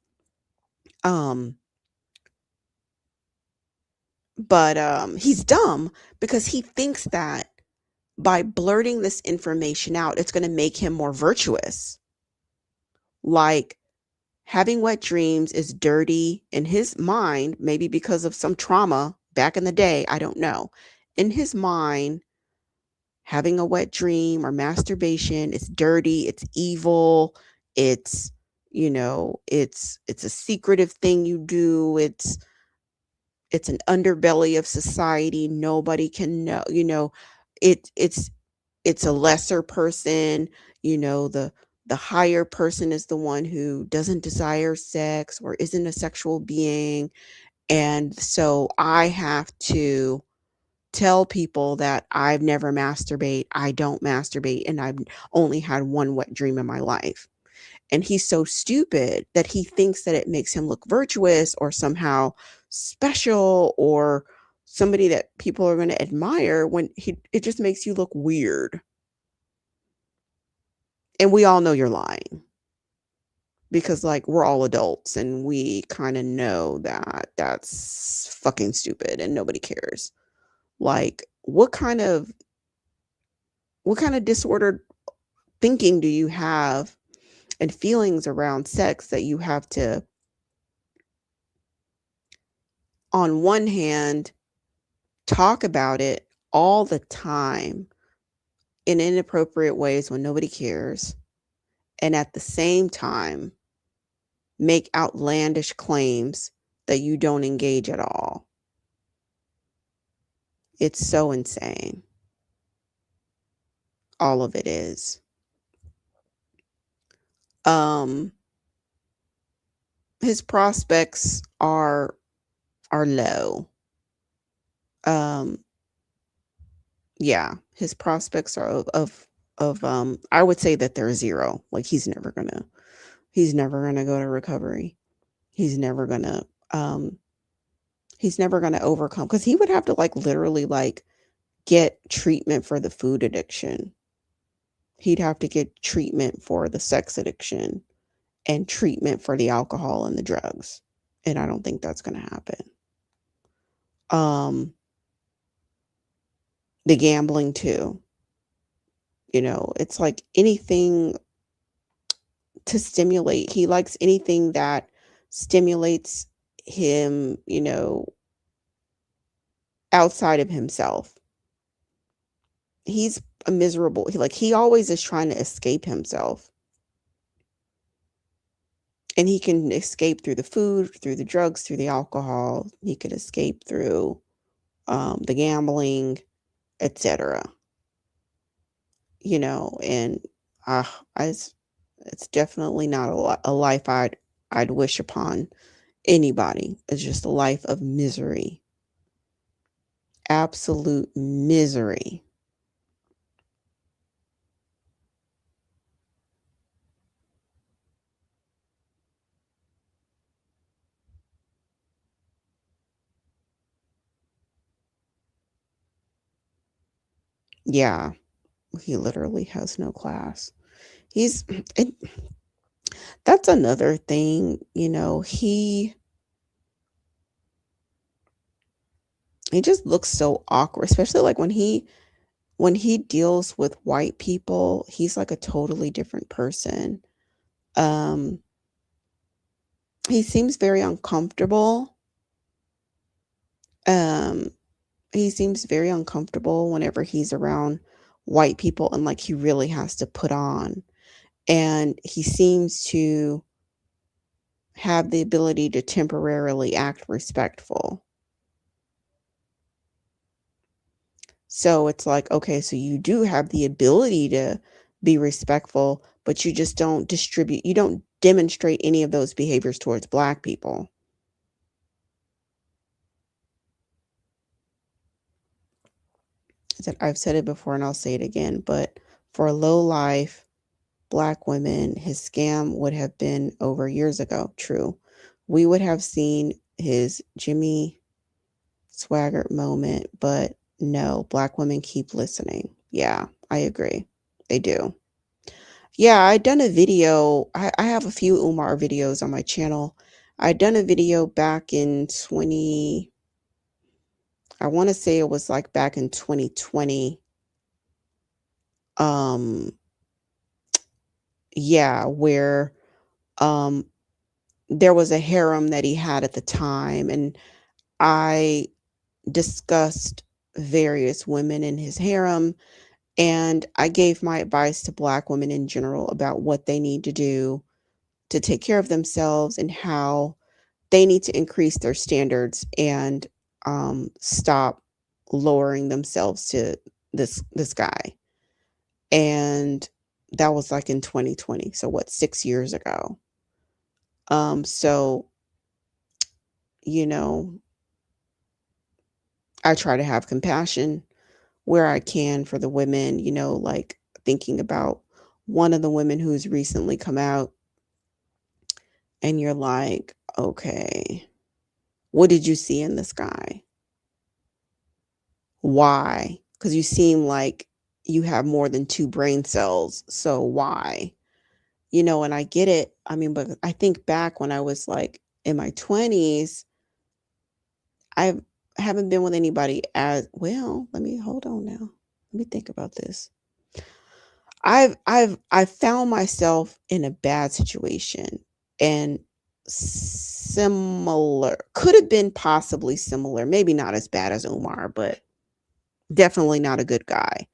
But he's dumb because he thinks that by blurting this information out, it's going to make him more virtuous. Like having wet dreams is dirty in his mind, maybe because of some trauma back in the day. I don't know. In his mind, having a wet dream or masturbation is dirty, it's evil, it's, you know, it's a secretive thing you do, it's an underbelly of society, nobody can know, you know, it's a lesser person, you know, the higher person is the one who doesn't desire sex or isn't a sexual being, and so I have to tell people that I've never masturbate, I don't masturbate, and I've only had one wet dream in my life. And he's so stupid that he thinks that it makes him look virtuous or somehow special or somebody that people are going to admire when it just makes you look weird. And we all know you're lying because like we're all adults and we kind of know that that's fucking stupid and nobody cares. Like what kind of disordered thinking do you have and feelings around sex that you have to, on one hand, talk about it all the time in inappropriate ways when nobody cares, and at the same time make outlandish claims that you don't engage at all? It's so insane. All of it is. Um his prospects are low. Um yeah, his prospects are of I would say that they're zero. Like he's never gonna go to recovery. He's never gonna um he's never gonna overcome because he would have to like literally like get treatment for the food addiction. He'd have to get treatment for the sex addiction and treatment for the alcohol and the drugs. and I don't think that's going to happen. Um, the gambling too. It's like anything to stimulate. He likes anything that stimulates him, outside of himself. He's a miserable. He always is trying to escape himself. And he can escape through the food, through the drugs, through the alcohol. He could escape through the gambling, etc. And uh, I, it's definitely not a life I'd wish upon anybody. It's just a life of misery, absolute misery. Yeah, he literally has no class. He's it, that's another thing, he just looks so awkward, especially like when he deals with white people, he's like a totally different person. Um he seems very uncomfortable. Um he seems very uncomfortable whenever he's around white people and like he really has to put on. And he seems to have the ability to temporarily act respectful. So it's like, okay, so you do have the ability to be respectful, but you don't demonstrate any of those behaviors towards black people. I've said it before and I'll say it again, but for low life black women, his scam would have been over years ago. True. We would have seen his Jimmy Swaggart moment, but no, black women keep listening. Yeah, I agree. They do. Yeah, I done a video. I have a few Umar videos on my channel. I done a video back in 20, I want to say it was like back in 2020. Um, yeah, where um there was a harem that he had at the time, and I discussed various women in his harem, and I gave my advice to black women in general about what they need to do to take care of themselves and how they need to increase their standards and stop lowering themselves to this guy. And that was like in 2020. So what, 6 years ago? So you know, I try to have compassion where I can for the women. Like thinking about one of the women who's recently come out, and you're like, okay, what did you see in this guy? Why? Because you seem like you have more than two brain cells. So why? And I get it. I mean, but I think back when I was like in my 20s, I haven't been with anybody as well. Let me hold on now. Let me think about this. I've found myself in a bad situation, and similar, could have been possibly similar, maybe not as bad as Umar, but definitely not a good guy.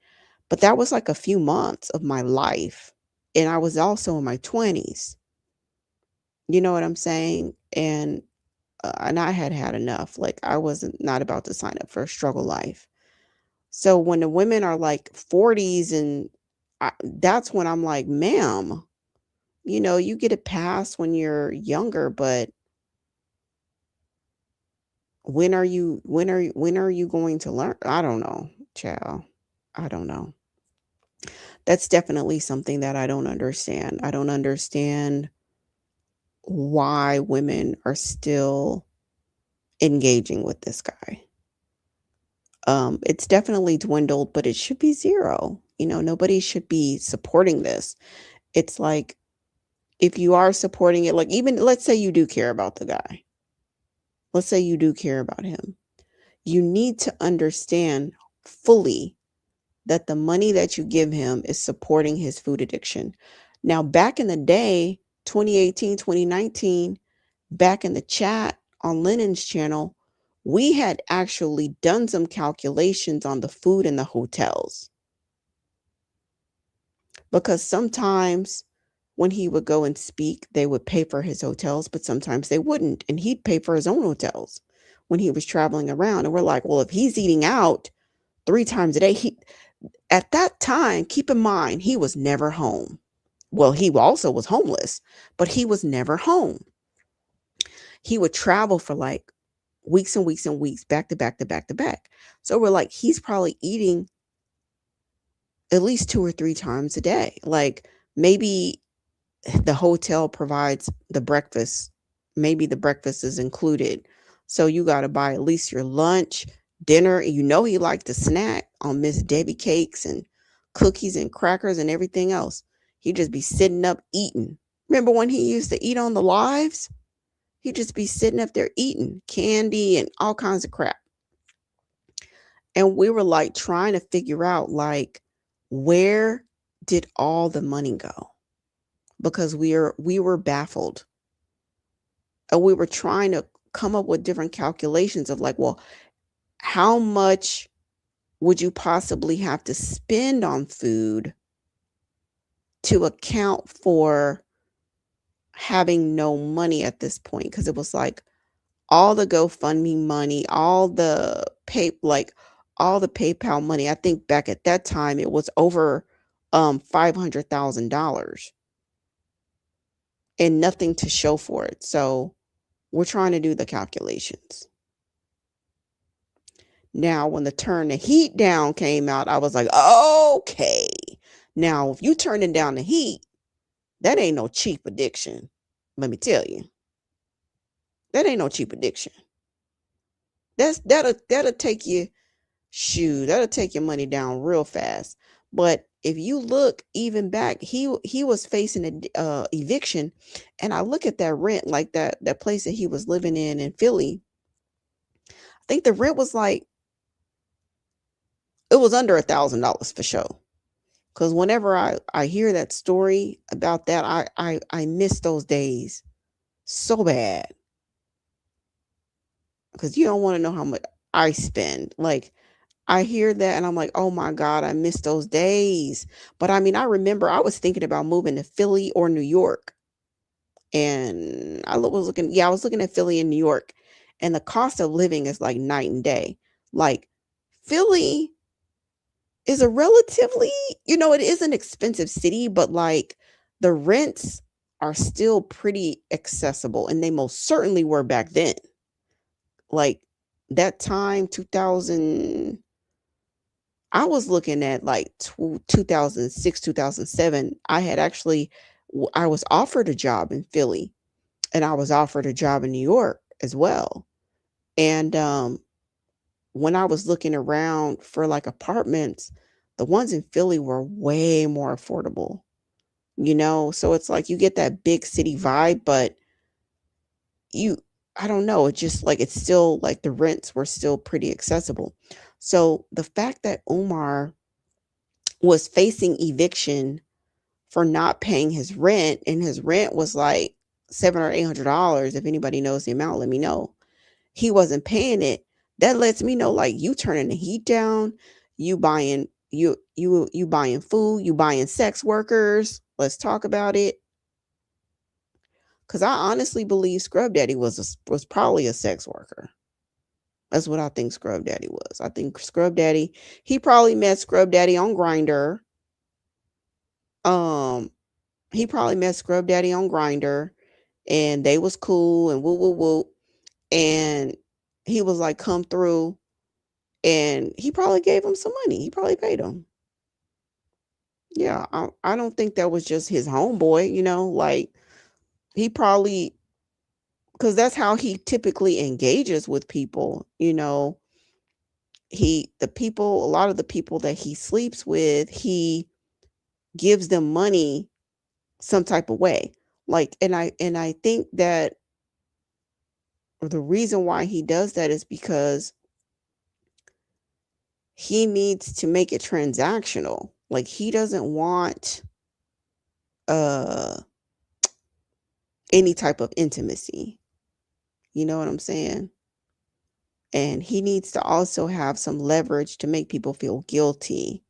But that was like a few months of my life, and I was also in my 20s. You know what I'm saying? And I had had enough. Like I wasn't not about to sign up for a struggle life. So when the women are like 40s, and that's when I'm like, ma'am, you get a pass when you're younger, but when are you going to learn? I don't know, child. I don't know. That's definitely something that I don't understand. I don't understand why women are still engaging with this guy. It's definitely dwindled, but it should be zero. Nobody should be supporting this. It's like if you are supporting it, like even let's say you do care about the guy. let's say you do care about him, you need to understand fully that the money that you give him is supporting his food addiction. Now, back in the day, 2018, 2019, back in the chat on Lennon's channel, we had actually done some calculations on the food in the hotels. Because sometimes when he would go and speak, they would pay for his hotels, but sometimes they wouldn't. And he'd pay for his own hotels when he was traveling around. And we're like, well, if he's eating out 3 times a day, at that time, keep in mind, he was never home. Well, he also was homeless, but he was never home. He would travel for like weeks and weeks and weeks, back to back to back to back. So we're like, he's probably eating at least 2 or 3 times a day. Like maybe the hotel provides the breakfast. Maybe the breakfast is included. So you got to buy at least your lunch, dinner. And you know he liked to snack on Miss Debbie cakes and cookies and crackers and everything else. He'd just be sitting up eating. Remember when he used to eat on the lives? He'd just be sitting up there eating candy and all kinds of crap. And we were like trying to figure out like, where did all the money go? Because we were baffled. And we were trying to come up with different calculations of like, well, how much would you possibly have to spend on food to account for having no money at this point? Because it was like all the GoFundMe money, all the PayPal money. I think back at that time it was over $500,000 and nothing to show for it. So we're trying to do the calculations. Now, when the Turn the Heat Down came out, I was like, okay. Now, if you turning down the heat, that ain't no cheap addiction. Let me tell you. That ain't no cheap addiction. That'll take you, that'll take your money down real fast. But if you look even back, he was facing an eviction, and I look at that rent, like that place that he was living in Philly. I think the rent was like, it was under $1,000 for sure. Because whenever I hear that story about that, I miss those days so bad. Because you don't want to know how much I spend. Like, I hear that and I'm like, oh my God, I miss those days. But I mean, I remember I was thinking about moving to Philly or New York. And I was looking at Philly and New York. And the cost of living is like night and day. Like, Philly is a relatively, it is an expensive city, but like the rents are still pretty accessible. And they most certainly were back then. Like that time, 2000, I was looking at like 2006, 2007. I was offered a job in Philly and I was offered a job in New York as well. And when I was looking around for like apartments, the ones in Philly were way more affordable, So it's like you get that big city vibe, but you, I don't know, it's just like it's still like the rents were still pretty accessible. So the fact that Umar was facing eviction for not paying his rent, and his rent was like $700 or $800. If anybody knows the amount, let me know. He wasn't paying it. That lets me know like you turning the heat down, you buying you buying food, you buying sex workers. Let's talk about it. Cause I honestly believe Scrub Daddy was probably a sex worker. That's what I think Scrub Daddy was. I think Scrub Daddy, he probably met Scrub Daddy on Grindr. Um, he probably met Scrub Daddy on Grindr, and they was cool and woo woo woo. And he was like, come through, and he probably gave him some money. He probably paid him. Yeah, I don't think that was just his homeboy, like he probably, because that's how he typically engages with people, a lot of the people that he sleeps with, he gives them money some type of way. Like, and I think that the reason why he does that is because he needs to make it transactional. Like, he doesn't want uh any type of intimacy. You know what I'm saying? And he needs to also have some leverage to make people feel guilty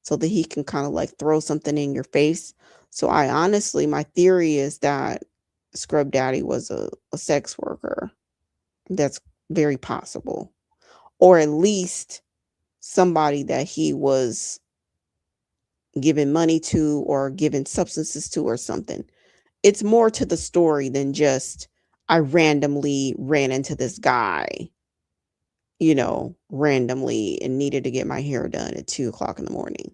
so that he can kind of like throw something in your face. So my theory is that Scrub Daddy was a sex worker. That's very possible. Or at least somebody that he was giving money to or giving substances to or something. It's more to the story than just I randomly ran into this guy, randomly and needed to get my hair done at 2 o'clock in the morning.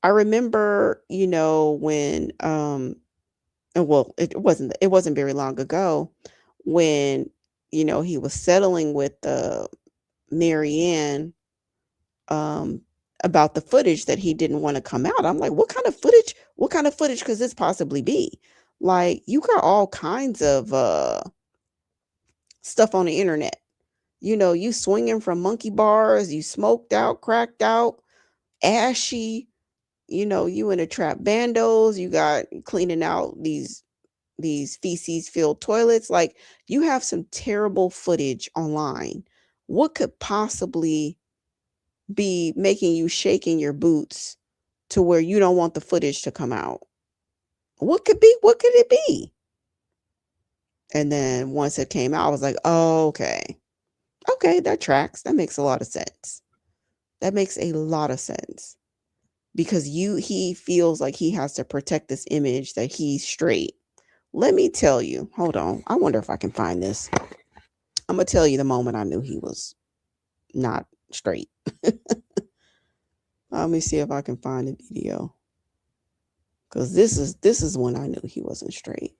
I remember, when well, it wasn't very long ago when, he was settling with Marianne um about the footage that he didn't want to come out. I'm like, what kind of footage? What kind of footage could this possibly be? Like, you got all kinds of stuff on the internet. You swinging from monkey bars, you smoked out, cracked out, ashy, you in a trap bandos, you got cleaning out these feces filled toilets. Like, you have some terrible footage online. What could possibly be making you shake in your boots to where you don't want the footage to come out? What could it be? And then once it came out, I was like, oh, okay. Okay, that tracks. That makes a lot of sense. That makes a lot of sense. Because he feels like he has to protect this image that he's straight. Let me tell you. Hold on. I wonder if I can find this. I'm gonna tell you the moment I knew he was not straight. Let me see if I can find the video. Because this is when I knew he wasn't straight.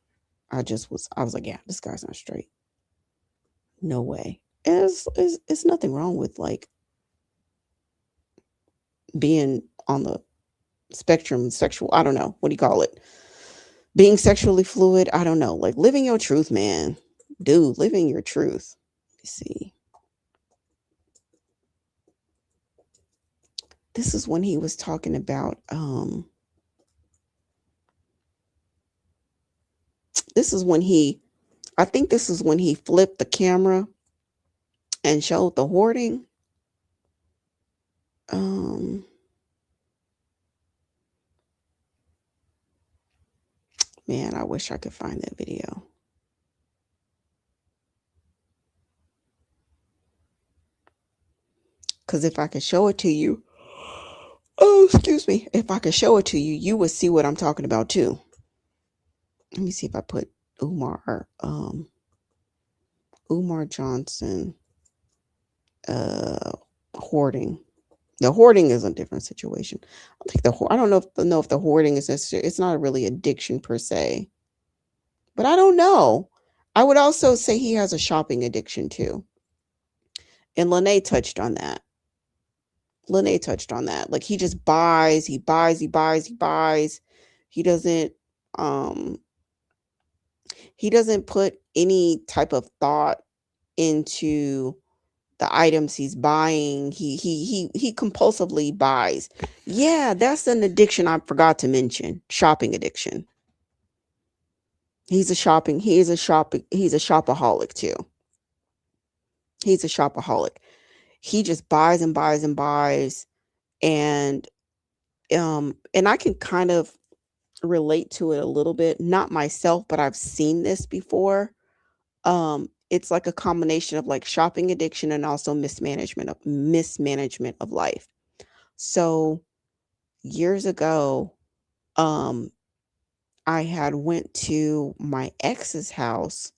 I was like, yeah, this guy's not straight. No way. And it's nothing wrong with like being on the spectrum, sexual, I don't know, what do you call it? Being sexually fluid, I don't know. Like, living your truth, man. Dude, living your truth. Let me see. This is when he was talking about this is when he flipped the camera and showed the hoarding. Man, I wish I could find that video. Because if I could show it to you, excuse me, if I could show it to you, you would see what I'm talking about too. Let me see if I put Umar Johnson, hoarding. The hoarding is a different situation. I don't know if the hoarding is necessary. It's not really addiction per se, but I don't know. I would also say he has a shopping addiction too, and Lene touched on that. Like, he just buys, he buys, he buys, he buys. He doesn't um he doesn't put any type of thought into the items he's buying. He compulsively buys. Yeah, that's an addiction I forgot to mention. Shopping addiction. He's a shopaholic too. He's a shopaholic. He just buys and buys and buys. And I can kind of relate to it a little bit. Not myself, but I've seen this before. It's like a combination of like shopping addiction and also mismanagement of life. So years ago, I had went to my ex's house,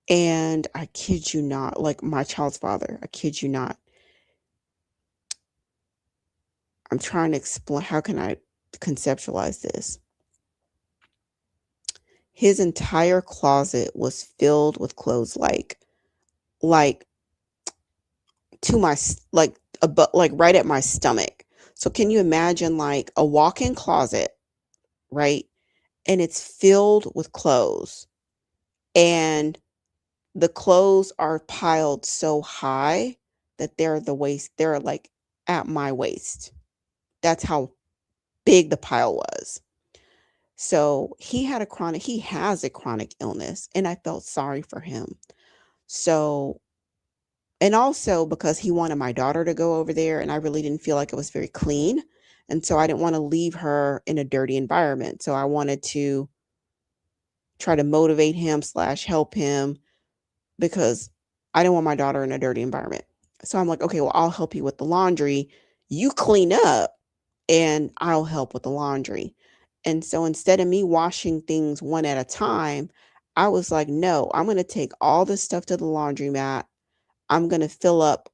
and I kid you not, like my child's father, I kid you not. I'm trying to explain, how can I conceptualize this? His entire closet was filled with clothes, like to my, like right at my stomach. So can you imagine like a walk-in closet, right? And it's filled with clothes. And the clothes are piled so high that they're like at my waist. That's how big the pile was. So he has a chronic illness, and I felt sorry for him. So, and also because he wanted my daughter to go over there, and I really didn't feel like it was very clean. And so I didn't want to leave her in a dirty environment. So I wanted to try to motivate him slash help him because I didn't want my daughter in a dirty environment. So I'm like, okay, well, I'll help you with the laundry. You clean up and I'll help with the laundry. And so instead of me washing things one at a time, I was like, no, I'm going to take all this stuff to the laundromat. I'm going to fill up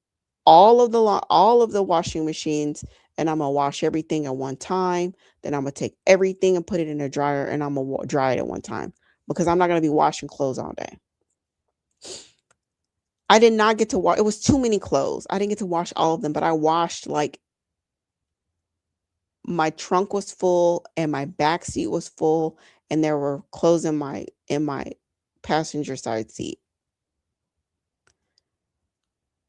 all of the washing machines, and I'm going to wash everything at one time. Then I'm going to take everything and put it in a dryer, and I'm going to dry it at one time because I'm not going to be washing clothes all day. I did not get to wash. It was too many clothes. I didn't get to wash all of them, but I washed like my trunk was full and my back seat was full, and there were clothes in my passenger side seat.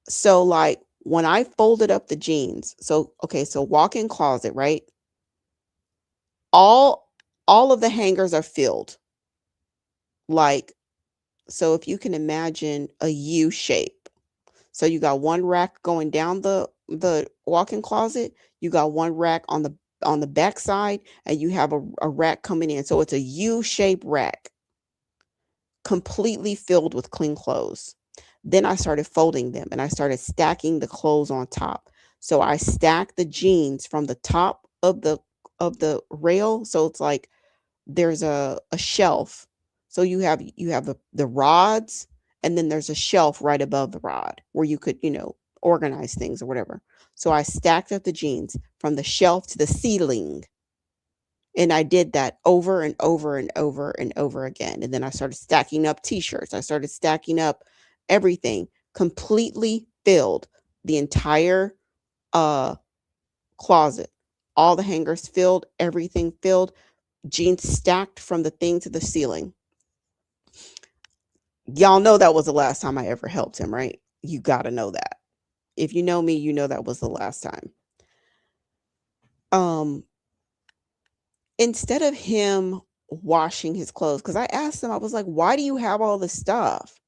So like when I folded up the jeans, so okay, so walk-in closet, right? All all of the hangers are filled. Like, so if you can imagine a U shape. So you got one rack going down the walk-in closet, you got one rack on the back side, and you have a rack coming in. So it's a U-shaped rack, completely filled with clean clothes. Then I started folding them and I started stacking the clothes on top. So I stacked the jeans from the top of the rail. So it's like there's a shelf. So you have the rods, and then there's a shelf right above the rod where you could, organize things or whatever. So I stacked up the jeans from the shelf to the ceiling. And I did that over and over and over and over again. And then I started stacking up t-shirts. I started stacking up everything, completely filled the entire uh closet. All the hangers filled, everything filled, jeans stacked from the thing to the ceiling. Y'all know that was the last time I ever helped him, right? You got to know that. If you know me, you know that was the last time. Um Instead of him washing his clothes, cuz I asked him, I was like, "Why do you have all this stuff?"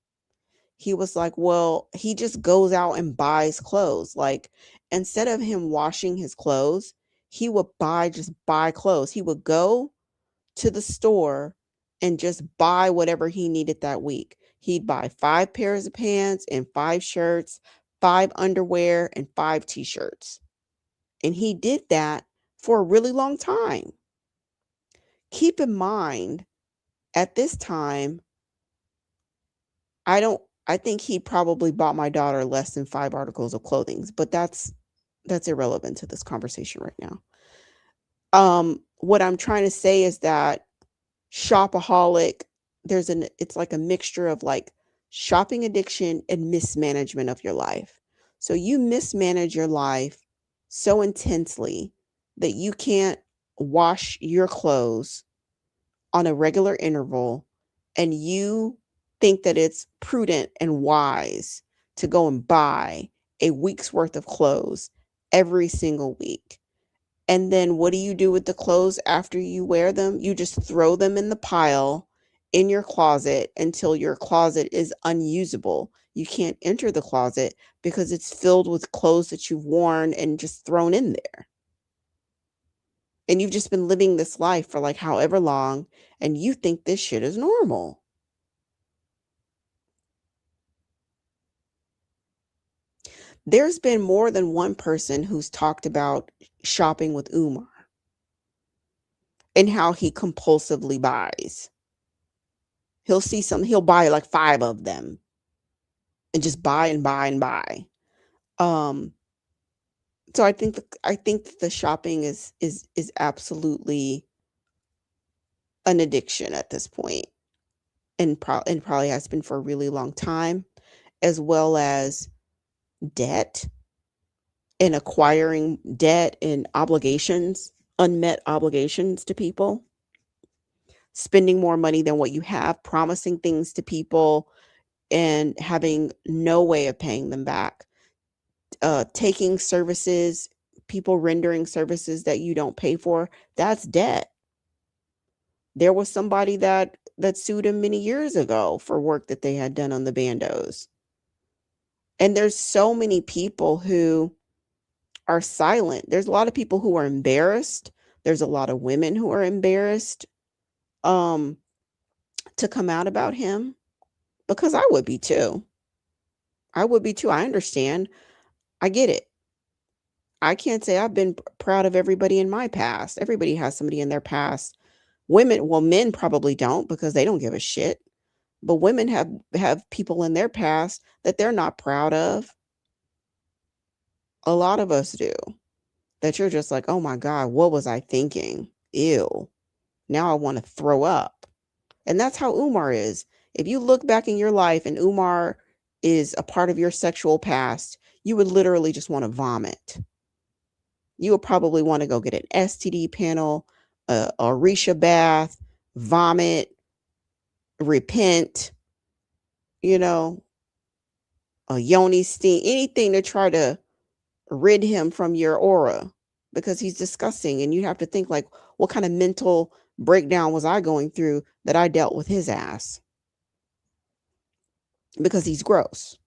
He was like, "Well, he just goes out and buys clothes." Like, instead of him washing his clothes, he would just buy clothes. He would go to the store and just buy whatever he needed that week. He'd buy 5 pairs of pants and 5 shirts, 5 underwear, and 5 t-shirts. And he did that for a really long time. Keep in mind, at this time, I think he probably bought my daughter less than 5 articles of clothing, but that's irrelevant to this conversation right now. What I'm trying to say is that shopaholic, it's like a mixture of like shopping addiction and mismanagement of your life. So you mismanage your life so intensely that you can't wash your clothes on a regular interval, and you think that it's prudent and wise to go and buy a week's worth of clothes every single week. And then what do you do with the clothes after you wear them? You just throw them in the pile in your closet until your closet is unusable. You can't enter the closet because it's filled with clothes that you've worn and just thrown in there. And you've just been living this life for like however long, and you think this shit is normal. There's been more than one person who's talked about shopping with Umar and how he compulsively buys. He'll buy like 5 of them and just buy and buy and buy. Um, so I think that the shopping is absolutely an addiction at this point, and probably has been for a really long time, as well as debt and acquiring debt and obligations, unmet obligations to people. spending more money than what you have, promising things to people and having no way of paying them back, taking services, people rendering services that you don't pay for, that's debt. There was somebody that sued him many years ago for work that they had done on the bandos. And there's so many people who are silent. There's a lot of people who are embarrassed. There's a lot of women who are embarrassed um to come out about him, because I would be too. I would be too. I understand. I get it. I can't say I've been proud of everybody in my past. Everybody has somebody in their past. Women, well, men probably don't because they don't give a shit. But women have people in their past that they're not proud of. A lot of us do. That you're just like, "Oh my god, what was I thinking? Ew. Now I want to throw up." And that's how Umar is. If you look back in your life and Umar is a part of your sexual past, you would literally just want to vomit. You would probably want to go get an STD panel, a Risha bath, vomit, repent, you know, a yoni steam, anything to try to rid him from your aura, because he's disgusting. And you have to think like, what kind of mental breakdown was I going through that I dealt with his ass? Because he's gross.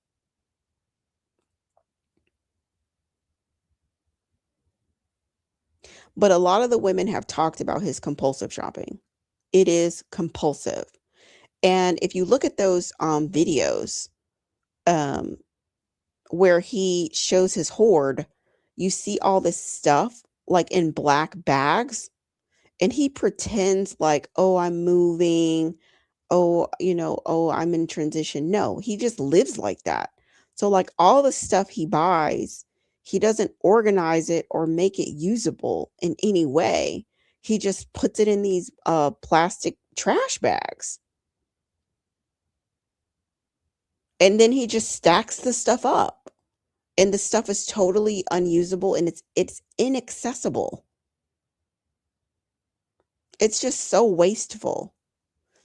But a lot of the women have talked about his compulsive shopping. It is compulsive. And if you look at those videos um, where he shows his hoard, you see all this stuff like in black bags. And he pretends like, oh, I'm moving. Oh, oh, I'm in transition. No, he just lives like that. So, like, all the stuff he buys, he doesn't organize it or make it usable in any way. He just puts it in these plastic trash bags. And then he just stacks the stuff up. And the stuff is totally unusable and it's inaccessible. It's just so wasteful.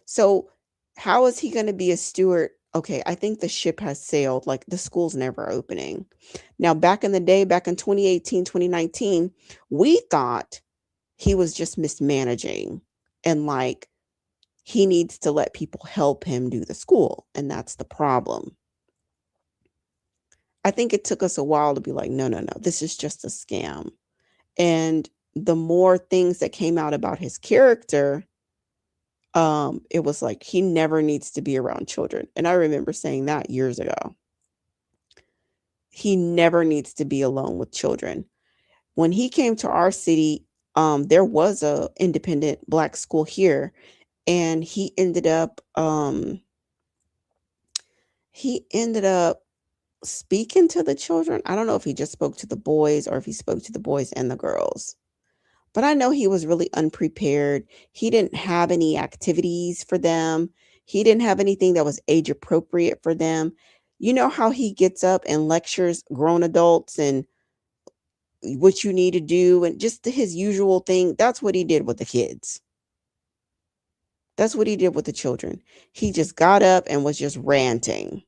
So, how is he going to be a steward? Okay, I think the ship has sailed. Like, the school's never opening. Now, back in the day, back in 2018, 2019, we thought he was just mismanaging and like he needs to let people help him do the school. And that's the problem. I think it took us a while to be like, no, no, no, this is just a scam. And the more things that came out about his character, it was like he never needs to be around children. And I remember saying that years ago. He never needs to be alone with children. When he came to our city, there was a independent black school here, and he ended up speaking to the children. I don't know if he just spoke to the boys or if he spoke to the boys and the girls. But I know he was really unprepared. He didn't have any activities for them. He didn't have anything that was age appropriate for them. You know how he gets up and lectures grown adults and what you need to do and just his usual thing. That's what he did with the kids. That's what he did with the children. He just got up and was just ranting.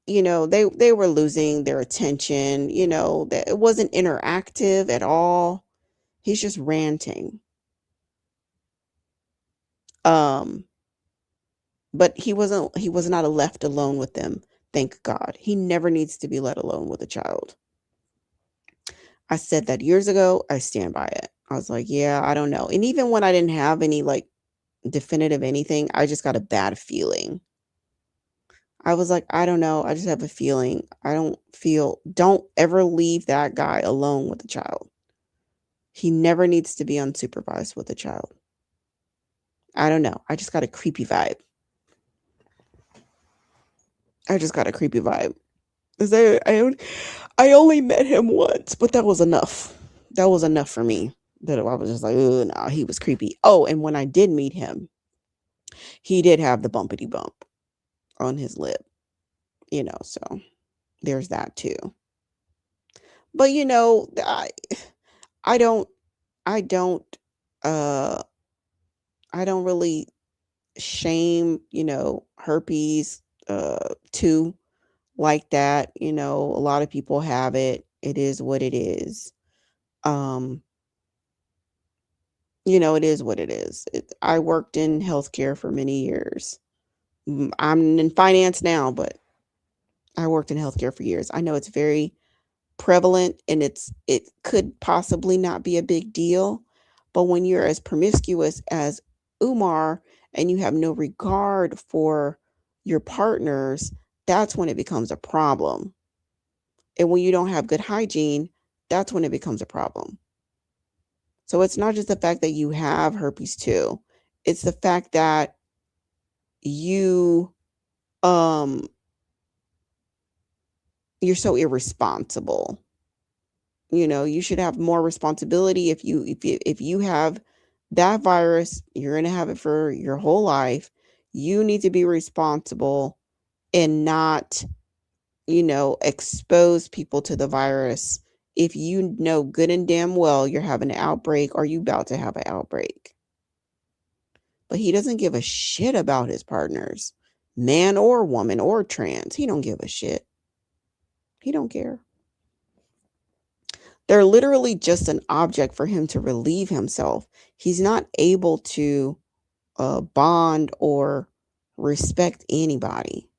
They were losing their attention, that it wasn't interactive at all. He's just ranting. Um But he was not left alone with them, thank God. He never needs to be let alone with a child. I said that years ago, I stand by it. I was like, yeah, I don't know. And even when I didn't have any like definitive anything, I just got a bad feeling. I was like, I don't know. I just have a feeling. Don't ever leave that guy alone with a child. He never needs to be unsupervised with a child. I don't know. I just got a creepy vibe. I just got a creepy vibe. 'Cause I only met him once, but that was enough. That was enough for me. That I was just like, oh no, he was creepy. Oh, and when I did meet him, he did have the bumpity bump on his lip, so there's that too. But I don't I don't uh I don't really shame, herpes 2 like that. A lot of people have it. It is what it is. Um, it is what it is. I worked in healthcare for many years. I'm in finance now, but I worked in healthcare for years. I know it's very prevalent and it could possibly not be a big deal, but when you're as promiscuous as Umar and you have no regard for your partners, that's when it becomes a problem. And when you don't have good hygiene, that's when it becomes a problem. So it's not just the fact that you have herpes too. It's the fact that you um you're so irresponsible. You should have more responsibility. If you have that virus, you're going to have it for your whole life. You need to be responsible and not, expose people to the virus if you know good and damn well you're having an outbreak or you about to have an outbreak. But he doesn't give a shit about his partners, man or woman or trans. He don't give a shit. He don't care. They're literally just an object for him to relieve himself. He's not able to bond or respect anybody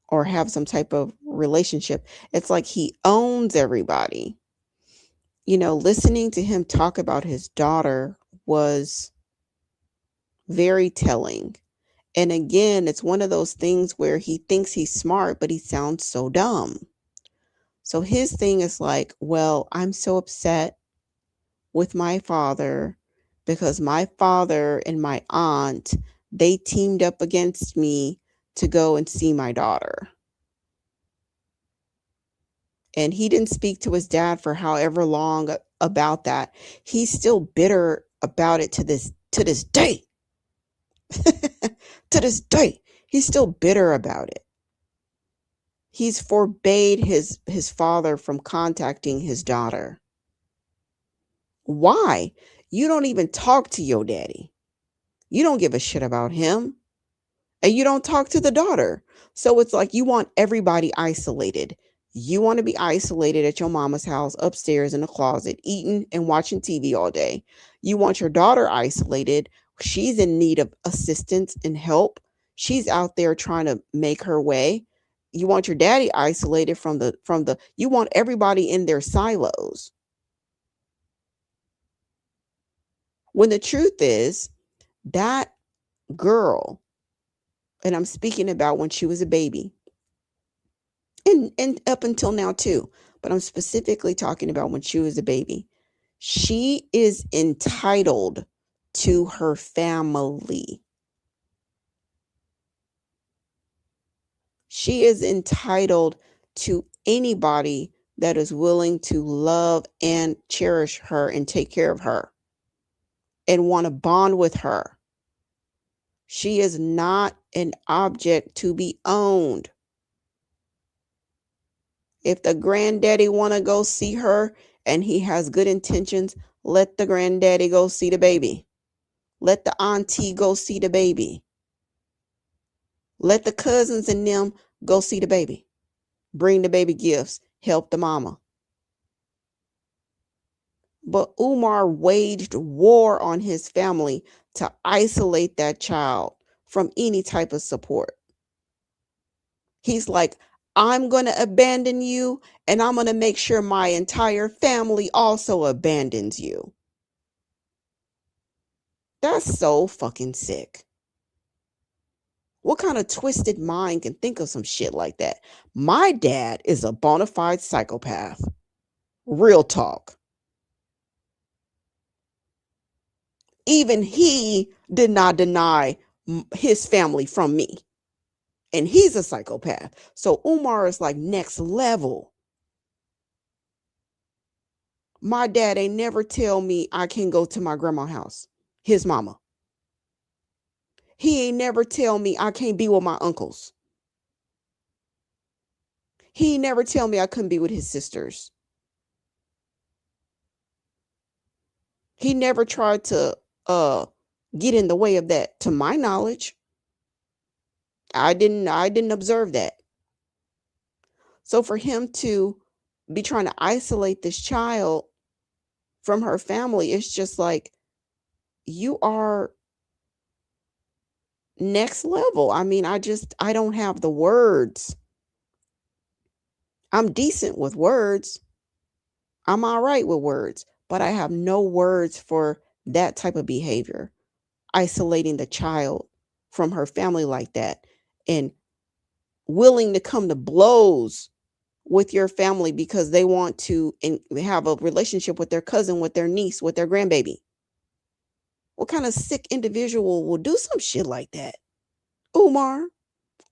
or have some type of relationship. It's like he owns everybody. Listening to him talk about his daughter was very telling. And again, it's one of those things where he thinks he's smart, but he sounds so dumb. So his thing is like, well, I'm so upset with my father because my father and my aunt, they teamed up against me to go and see my daughter. And he didn't speak to his dad for however long about that. He's still bitter about it to this day. To this day, he's still bitter about it. He's forbade his father from contacting his daughter. Why? You don't even talk to your daddy. You don't give a shit about him. And you don't talk to the daughter. So it's like you want everybody isolated. You want to be isolated at your mama's house upstairs in the closet, eating and watching TV all day. You want your daughter isolated. She's in need of assistance and help. She's out there trying to make her way. You want your daddy isolated from the you want everybody in their silos. When the truth is that girl, and I'm speaking about when she was a baby, and up until now too, but I'm specifically talking about when she was a baby. She is entitled to her family. She is entitled to anybody that is willing to love and cherish her and take care of her and want to bond with her. She is not an object to be owned. If the granddaddy want to go see her and he has good intentions, let the granddaddy go see the baby. Let the auntie go see the baby. Let the cousins and them go see the baby. Bring the baby gifts. Help the mama. But Umar waged war on his family to isolate that child from any type of support. He's like, I'm going to abandon you, and I'm going to make sure my entire family also abandons you. That's so fucking sick. What kind of twisted mind can think of some shit like that? My dad is a bona fide psychopath. Real talk. Even he did not deny his family from me. And he's a psychopath. So Umar is like next level. My dad ain't never tell me I can go to my grandma's house, his mama. He ain't never tell me I can't be with my uncles. He ain't never tell me I couldn't be with his sisters. He never tried to get in the way of that. To my knowledge, I didn't observe that. So for him to be trying to isolate this child from her family, it's just like, you are next level. I mean, I don't have the words. I'm decent with words. I'm all right with words, but I have no words for that type of behavior. Isolating the child from her family like that, and willing to come to blows with your family because they want to have a relationship with their cousin, with their niece, with their grandbaby. What kind of sick individual will do some shit like that? Umar.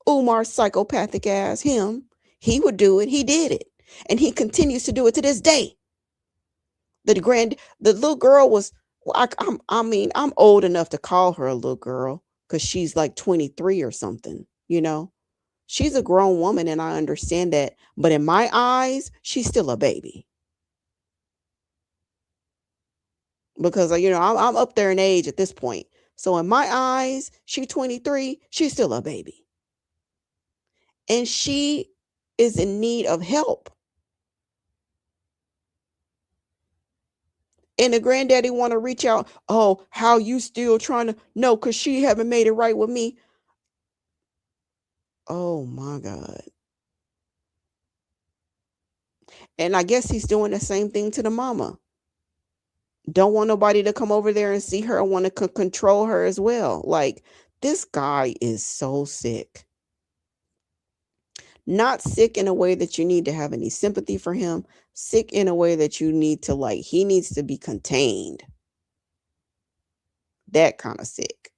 Umar, psychopathic ass, him. He would do it. He did it. And he continues to do it to this day. The little girl was, I'm old enough to call her a little girl because she's like 23 or something, you know? She's a grown woman and I understand that. But in my eyes, she's still a baby. Because, I'm up there in age at this point. So in my eyes, she's 23, she's still a baby. And she is in need of help. And the granddaddy want to reach out. Oh, how you still trying to? No, because she haven't made it right with me. Oh my God. And I guess he's doing the same thing to the mama. Don't want nobody to come over there and see her. Want to control her as well. Like, this guy is so sick. Not sick in a way that you need to have any sympathy for him. Sick in a way that you need to, like, he needs to be contained. That kind of sick.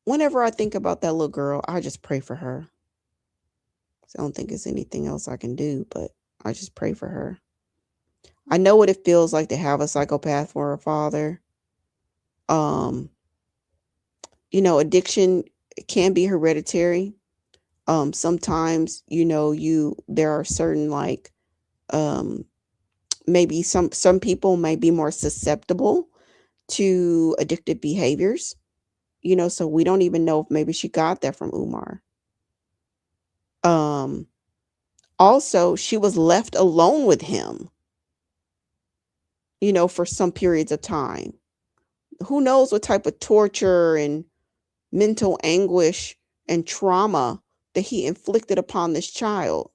Whenever I think about that little girl, I just pray for her. I don't think it's anything else I can do, but I just pray for her. I know what it feels like to have a psychopath for a father. Um, Addiction can be hereditary. Sometimes, there are certain, like, um maybe some people may be more susceptible to addictive behaviors. So we don't even know if maybe she got that from Umar. Um Also, she was left alone with him, for some periods of time. Who knows what type of torture and mental anguish and trauma that he inflicted upon this child?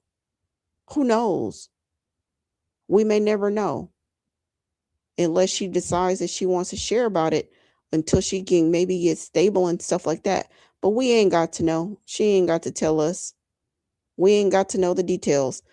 Who knows? We may never know unless she decides that she wants to share about it until she can maybe get stable and stuff like that. But we ain't got to know. She ain't got to tell us. We ain't got to know the details.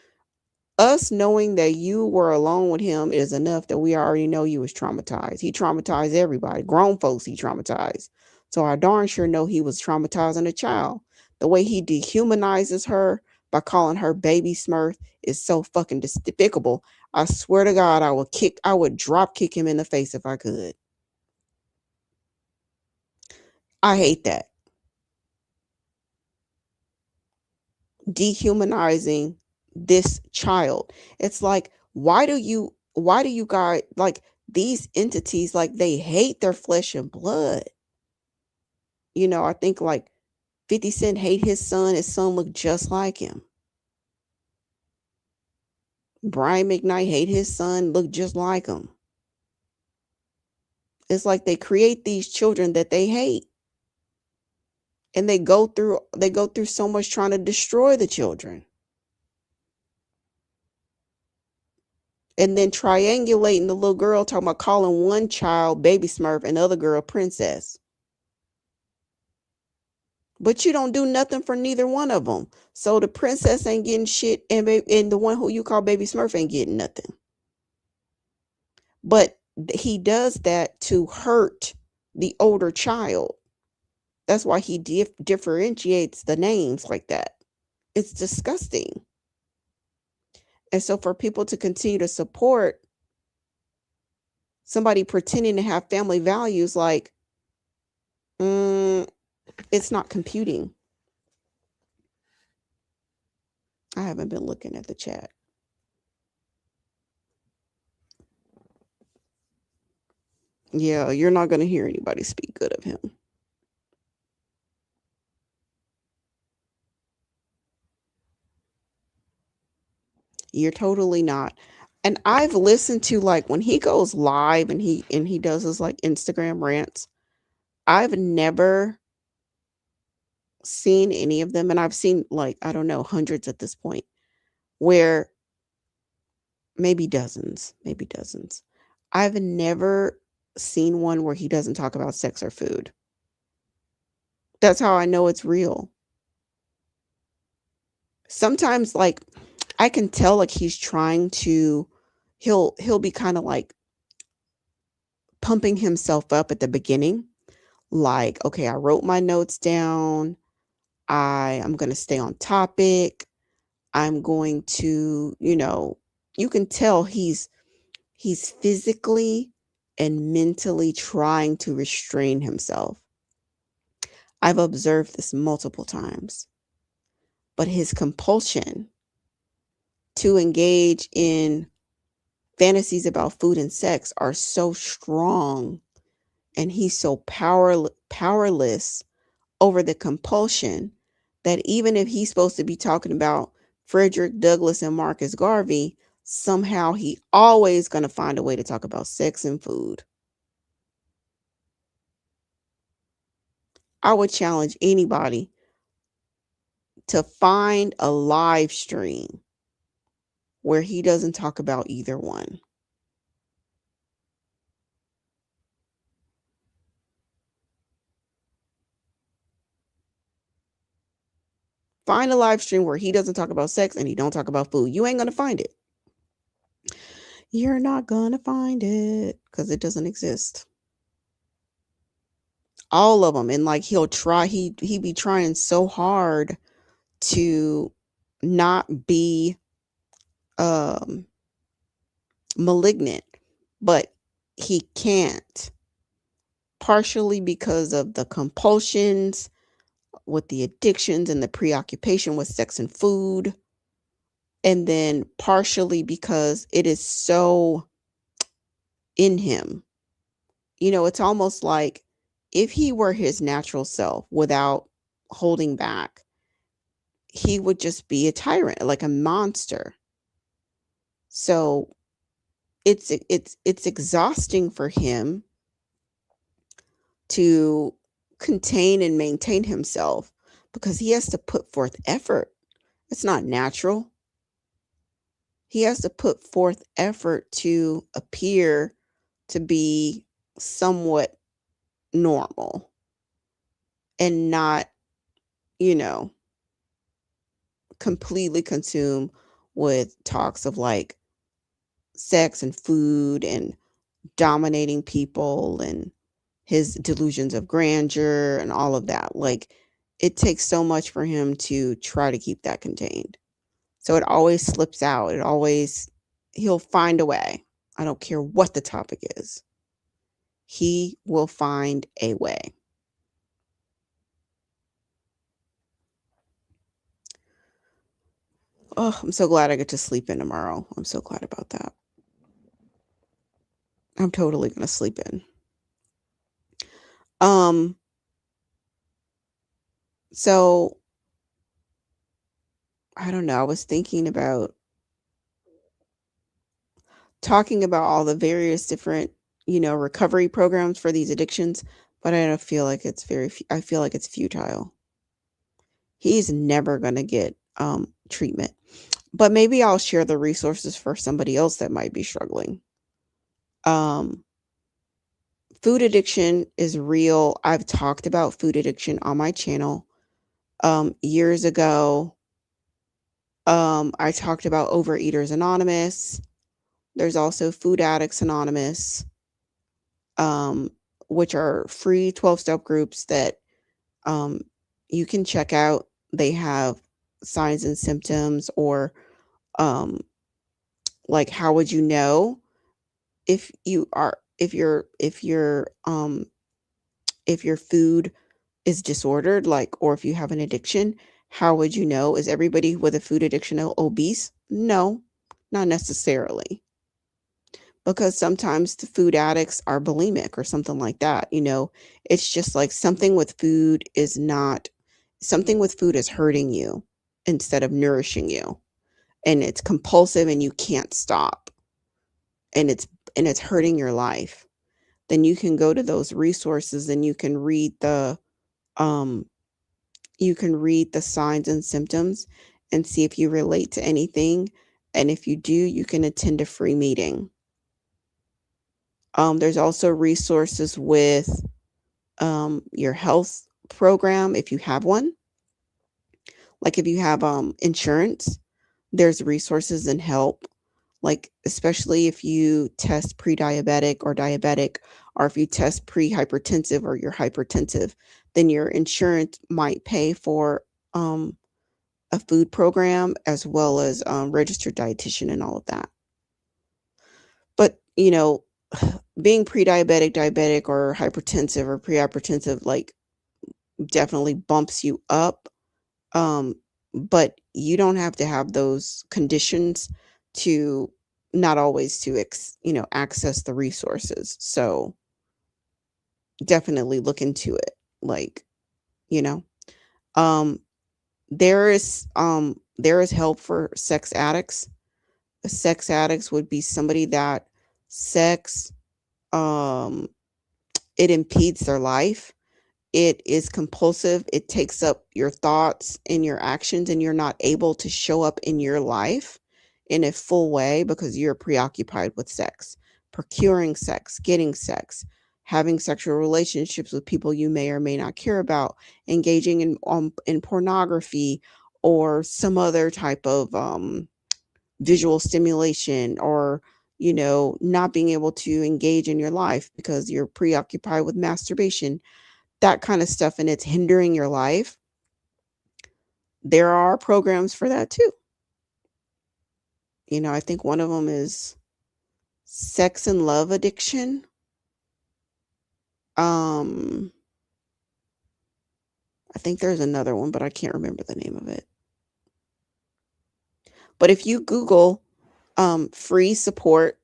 Us knowing that you were alone with him is enough that we already know you was traumatized. He traumatized everybody. Grown folks he traumatized. So I darn sure know he was traumatizing a child. The way he dehumanizes her by calling her baby Smurf is so fucking despicable. I swear to God, I would drop kick him in the face if I could. I hate that. Dehumanizing this child. It's like, why do you guys, like, these entities, like, they hate their flesh and blood. I think, like, 50 Cent hate his son looked just like him. Brian McKnight hate his son looked just like him. It's like they create these children that they hate. And they go through so much trying to destroy the children. And then triangulating the little girl, talking about calling one child baby Smurf and the other girl princess. But you don't do nothing for neither one of them. So the princess ain't getting shit, and the one who you call baby Smurf ain't getting nothing. But he does that to hurt the older child. That's why he differentiates the names like that. It's disgusting. And so for people to continue to support somebody pretending to have family values, like, it's not computing. I haven't been looking at the chat. Yeah, you're not going to hear anybody speak good of him. You're totally not. And I've listened to, like, when he goes live and he does his like Instagram rants. I've never seen any of them, and I've seen, like, I don't know, hundreds at this point, where maybe dozens. I've never seen one where he doesn't talk about sex or food. That's how I know it's real. Sometimes, like, I can tell, like, he's trying to he'll be kind of like pumping himself up at the beginning, like, okay, I wrote my notes down. I'm going to stay on topic. I'm going to, you can tell he's physically and mentally trying to restrain himself. I've observed this multiple times. But his compulsion to engage in fantasies about food and sex are so strong, and he's so powerless over the compulsion, that even if he's supposed to be talking about Frederick Douglass and Marcus Garvey, somehow he always going to find a way to talk about sex and food. I would challenge anybody to find a live stream where he doesn't talk about either one. Find a live stream where he doesn't talk about sex and he don't talk about food. You ain't going to find it. You're not going to find it because it doesn't exist. All of them. And like, he be trying so hard to not be um malignant, but he can't, partially because of the compulsions with the addictions and the preoccupation with sex and food, and then partially because it is so in him. It's almost like if he were his natural self without holding back, he would just be a tyrant, like a monster. So it's exhausting for him to contain and maintain himself because he has to put forth effort. It's not natural. He has to put forth effort to appear to be somewhat normal and not, you know, completely consumed with talks of like sex and food and dominating people and his delusions of grandeur and all of that. Like, it takes so much for him to try to keep that contained. So it always slips out. He'll find a way. I don't care what the topic is. He will find a way. Oh, I'm so glad I get to sleep in tomorrow. I'm so glad about that. I'm totally going to sleep in. Um, so I don't know. I was thinking about talking about all the various different, recovery programs for these addictions, but I don't feel like I feel like it's futile. He's never going to get treatment. But maybe I'll share the resources for somebody else that might be struggling. Um, Food addiction is real. I've talked about food addiction on my channel. Years ago, I talked about Overeaters Anonymous. There's also Food Addicts Anonymous, um, which are free 12-step groups that um, you can check out. They have signs and symptoms, or um, like, how would you know if if your food is disordered, like, or if you have an addiction, How would you know? Is everybody with a food addiction obese? No, not necessarily. Because sometimes the food addicts are bulimic or something like that. It's just like something with food is hurting you instead of nourishing you. And it's compulsive and you can't stop. And it's hurting your life. Then you can go to those resources and um you can read the signs and symptoms and see if you relate to anything. And if you do, you can attend a free meeting. There's also resources with your health program if you have one. Like if you have insurance, there's resources and help. Like especially if you test pre-diabetic or diabetic, or if you test pre-hypertensive or you're hypertensive, then your insurance might pay for a food program as well as registered dietitian and all of that. But being pre-diabetic, diabetic, or hypertensive or pre-hypertensive, like definitely bumps you up. Um, but you don't have to have those conditions to not always to access the resources. So definitely look into it. Like, you know, um, there is help for sex addicts. Sex addicts would be somebody that sex um it impedes their life. It is compulsive. It takes up your thoughts and your actions, and you're not able to show up in your life in a full way because you're preoccupied with sex, procuring sex, getting sex, having sexual relationships with people you may or may not care about, engaging in pornography or some other type of visual stimulation, or not being able to engage in your life because you're preoccupied with masturbation, that kind of stuff, and it's hindering your life. There are programs for that too. I think one of them is sex and love addiction. um I think there's another one, but I can't remember the name of it. But if you Google free support,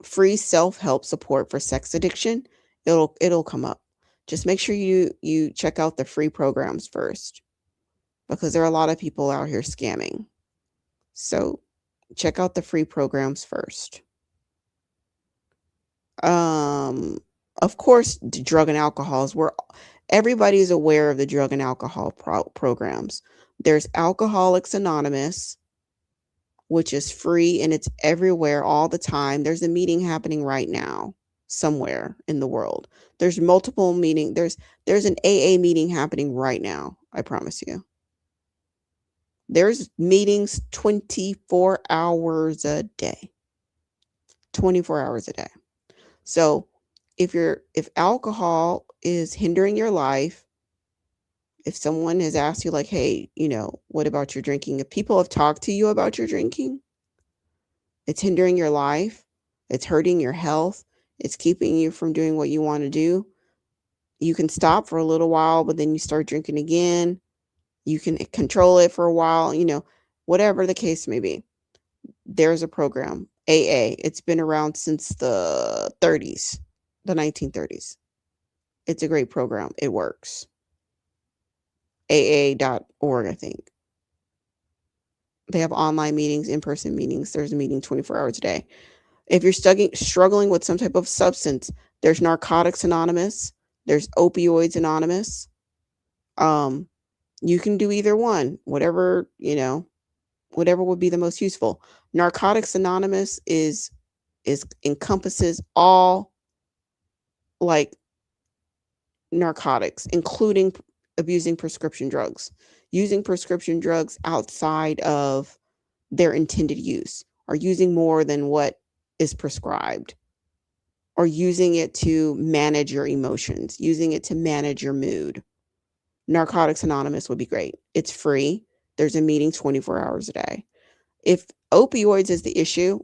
free self-help support for sex addiction, it'll come up. Just make sure you check out the free programs first, because there are a lot of people out here scamming. So check out the free programs first. Um, of course, drug and alcohol is where everybody's aware of the drug and alcohol programs. There's Alcoholics Anonymous, which is free and it's everywhere all the time. There's a meeting happening right now somewhere in the world. There's multiple meeting. There's an AA meeting happening right now. I promise you. There's meetings 24 hours a day. 24 hours a day. So if alcohol is hindering your life, if someone has asked you like, hey, what about your drinking? If people have talked to you about your drinking, it's hindering your life, it's hurting your health, it's keeping you from doing what you want to do. You can stop for a little while, but then you start drinking again. You can control it for a while, whatever the case may be. There's a program, AA. It's been around since the 30s, the 1930s. It's a great program. It works. AA.org, I think. They have online meetings, in-person meetings. There's a meeting 24 hours a day. If you're struggling with some type of substance, there's Narcotics Anonymous. There's Opioids Anonymous. You can do either one, whatever would be the most useful. Narcotics Anonymous is encompasses all like narcotics, including abusing prescription drugs, using prescription drugs outside of their intended use, or using more than what is prescribed, or using it to manage your emotions, using it to manage your mood. Narcotics Anonymous would be great. It's free. There's a meeting 24 hours a day. If opioids is the issue,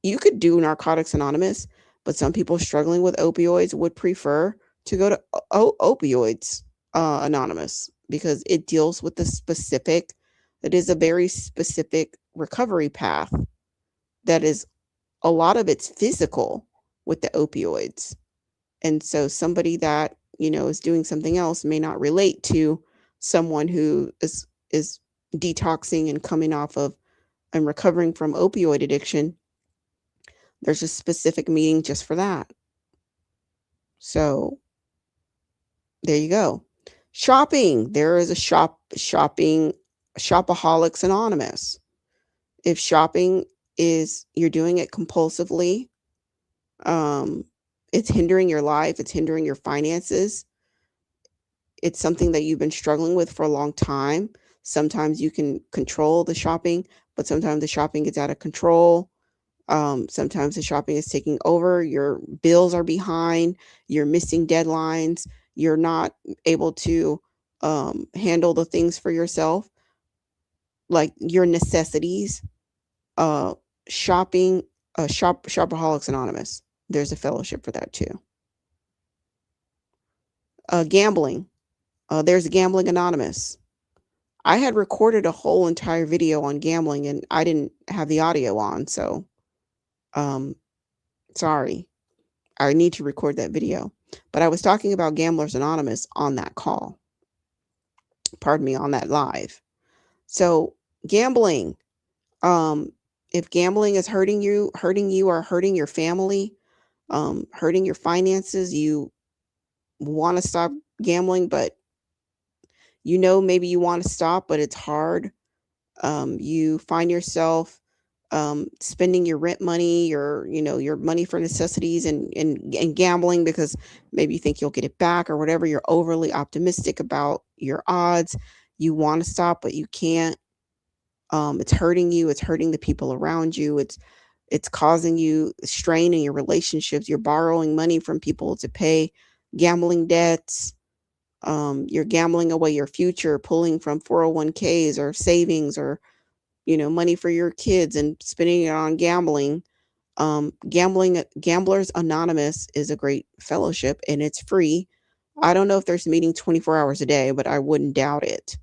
you could do Narcotics Anonymous, but some people struggling with opioids would prefer to go to Opioids Anonymous. because it deals with it is a very specific recovery path that is a lot of it's physical with the opioids. And so somebody that, is doing something else may not relate to someone who is detoxing and coming off of and recovering from opioid addiction. There's a specific meeting just for that. So there you go. Shopping. There is a Shopaholics Anonymous. If shopping is you're doing it compulsively, um, it's hindering your life, it's hindering your finances. It's something that you've been struggling with for a long time. Sometimes you can control the shopping, but sometimes the shopping gets out of control. Sometimes the shopping is taking over. Your bills are behind. You're missing deadlines. You're not able to handle the things for yourself, like your necessities. Uh, Shopping, Shopaholics Anonymous. There's a fellowship for that too. Gambling. There's Gambling Anonymous. I had recorded a whole entire video on gambling and I didn't have the audio on, so um, sorry. I need to record that video. But I was talking about Gamblers Anonymous on that call. Pardon me, on that live. So gambling, um, if gambling is hurting you or hurting your family, hurting your finances, you want to stop gambling, but maybe you want to stop, but it's hard. You find yourself spending your rent money, your money for necessities and gambling because maybe you think you'll get it back or whatever. You're overly optimistic about your odds. You want to stop, but you can't. It's hurting you. It's hurting the people around you. It's causing you strain in your relationships. You're borrowing money from people to pay gambling debts. You're gambling away your future, pulling from 401ks or savings or money for your kids and spending it on gambling. Gamblers Anonymous is a great fellowship and it's free. I don't know if there's meetings 24 hours a day, but I wouldn't doubt it.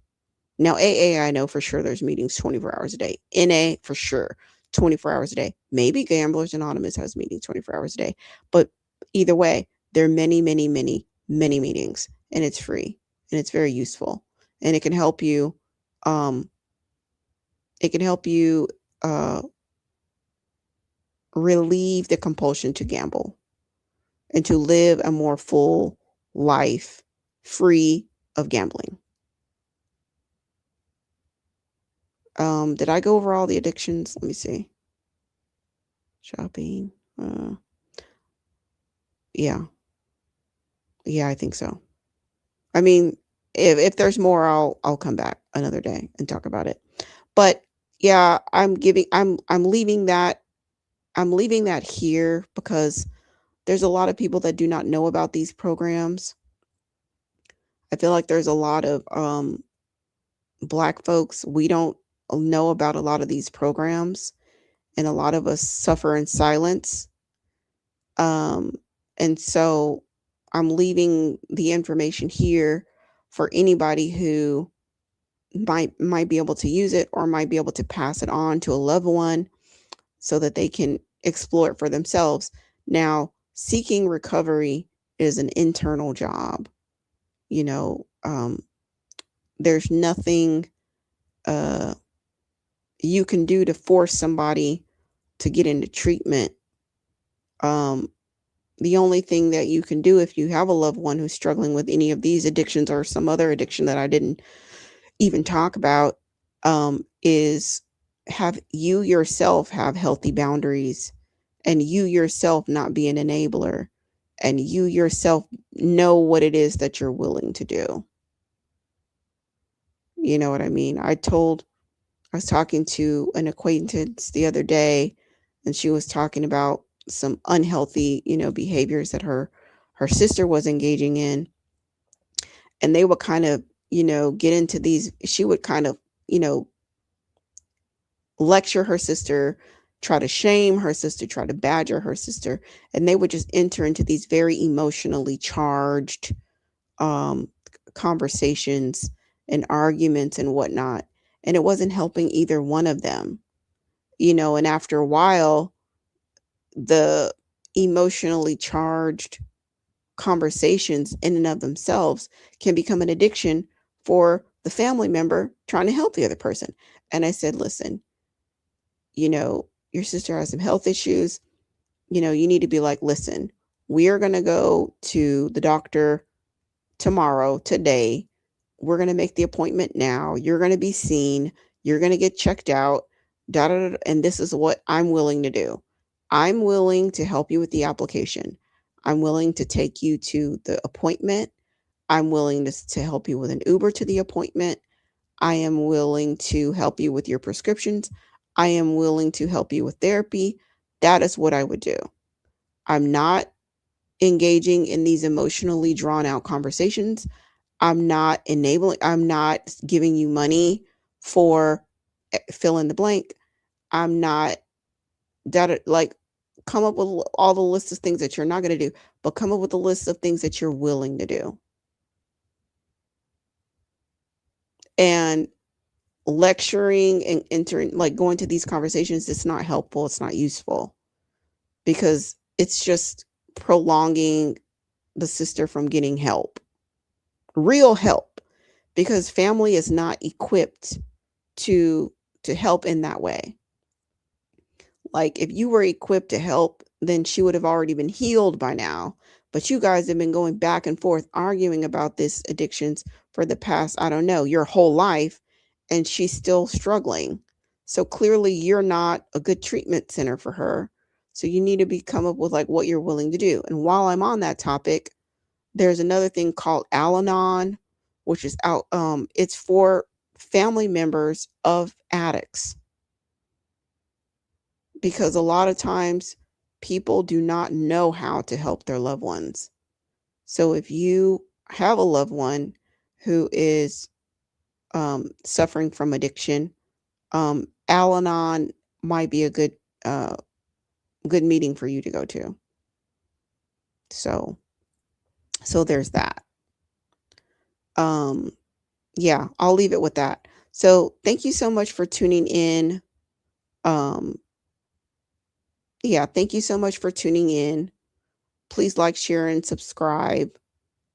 Now, AA, I know for sure there's meetings 24 hours a day. NA, for sure, 24 hours a day. Maybe Gamblers Anonymous has meetings 24 hours a day. But either way, there are many, many, many, many meetings, and it's free, and it's very useful. And it can help you, um, it can help you relieve the compulsion to gamble and to live a more full life free of gambling. Did I go over all the addictions? Let me see. Shopping. Yeah. Yeah, I think so. I mean, if there's more, I'll come back another day and talk about it. But yeah, I'm leaving that here because there's a lot of people that do not know about these programs. I feel like there's a lot of Black folks, we don't know about a lot of these programs, and a lot of us suffer in silence. Um, and so I'm leaving the information here for anybody who might be able to use it or might be able to pass it on to a loved one so that they can explore it for themselves. Now, seeking recovery is an internal job. You know, there's nothing uh, you can do to force somebody to get into treatment. Um, the only thing that you can do if you have a loved one who's struggling with any of these addictions or some other addiction that I didn't even talk about, is have you yourself have healthy boundaries and you yourself not be an enabler and you yourself know what it is that you're willing to do. You know what I mean? I was talking to an acquaintance the other day and she was talking about some unhealthy, behaviors that her sister was engaging in, and they would kind of, get into these she would kind of, lecture her sister, try to shame her sister, try to badger her sister, and they would just enter into these very emotionally charged um conversations and arguments and whatnot. And it wasn't helping either one of them, and after a while, the emotionally charged conversations in and of themselves can become an addiction for the family member trying to help the other person. And I said, listen, your sister has some health issues. You need to be like, listen, we are going to go to the doctor tomorrow, today. We're going to make the appointment now. You're going to be seen. You're going to get checked out. Da, da, da, and this is what I'm willing to do. I'm willing to help you with the application. I'm willing to take you to the appointment. I'm willing to help you with an Uber to the appointment. I am willing to help you with your prescriptions. I am willing to help you with therapy. That is what I would do. I'm not engaging in these emotionally drawn out conversations. I'm not giving you money for fill in the blank. I'm not that like come up with all the lists of things that you're not going to do, but come up with a list of things that you're willing to do. And lecturing and entering, like going to these conversations, it's not helpful. It's not useful because it's just prolonging the sister from getting help, real help, because family is not equipped to help in that way. Like if you were equipped to help, then she would have already been healed by now. But you guys have been going back and forth arguing about this addictions for the past, I don't know, your whole life, and she's still struggling. So clearly you're not a good treatment center for her. So you need to come up with like what you're willing to do. And while I'm on that topic, there's another thing called Al-Anon, which is out it's for family members of addicts, because a lot of times people do not know how to help their loved ones. So if you have a loved one who is suffering from addiction, Al-Anon might be a good meeting for you to go to. So there's that. Yeah, I'll leave it with that. So thank you so much for tuning in. Um, yeah, thank you so much for tuning in. Please like, share, and subscribe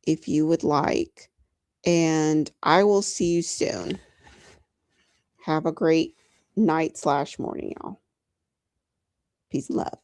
if you would like. And I will see you soon. Have a great night/morning, y'all. Peace and love.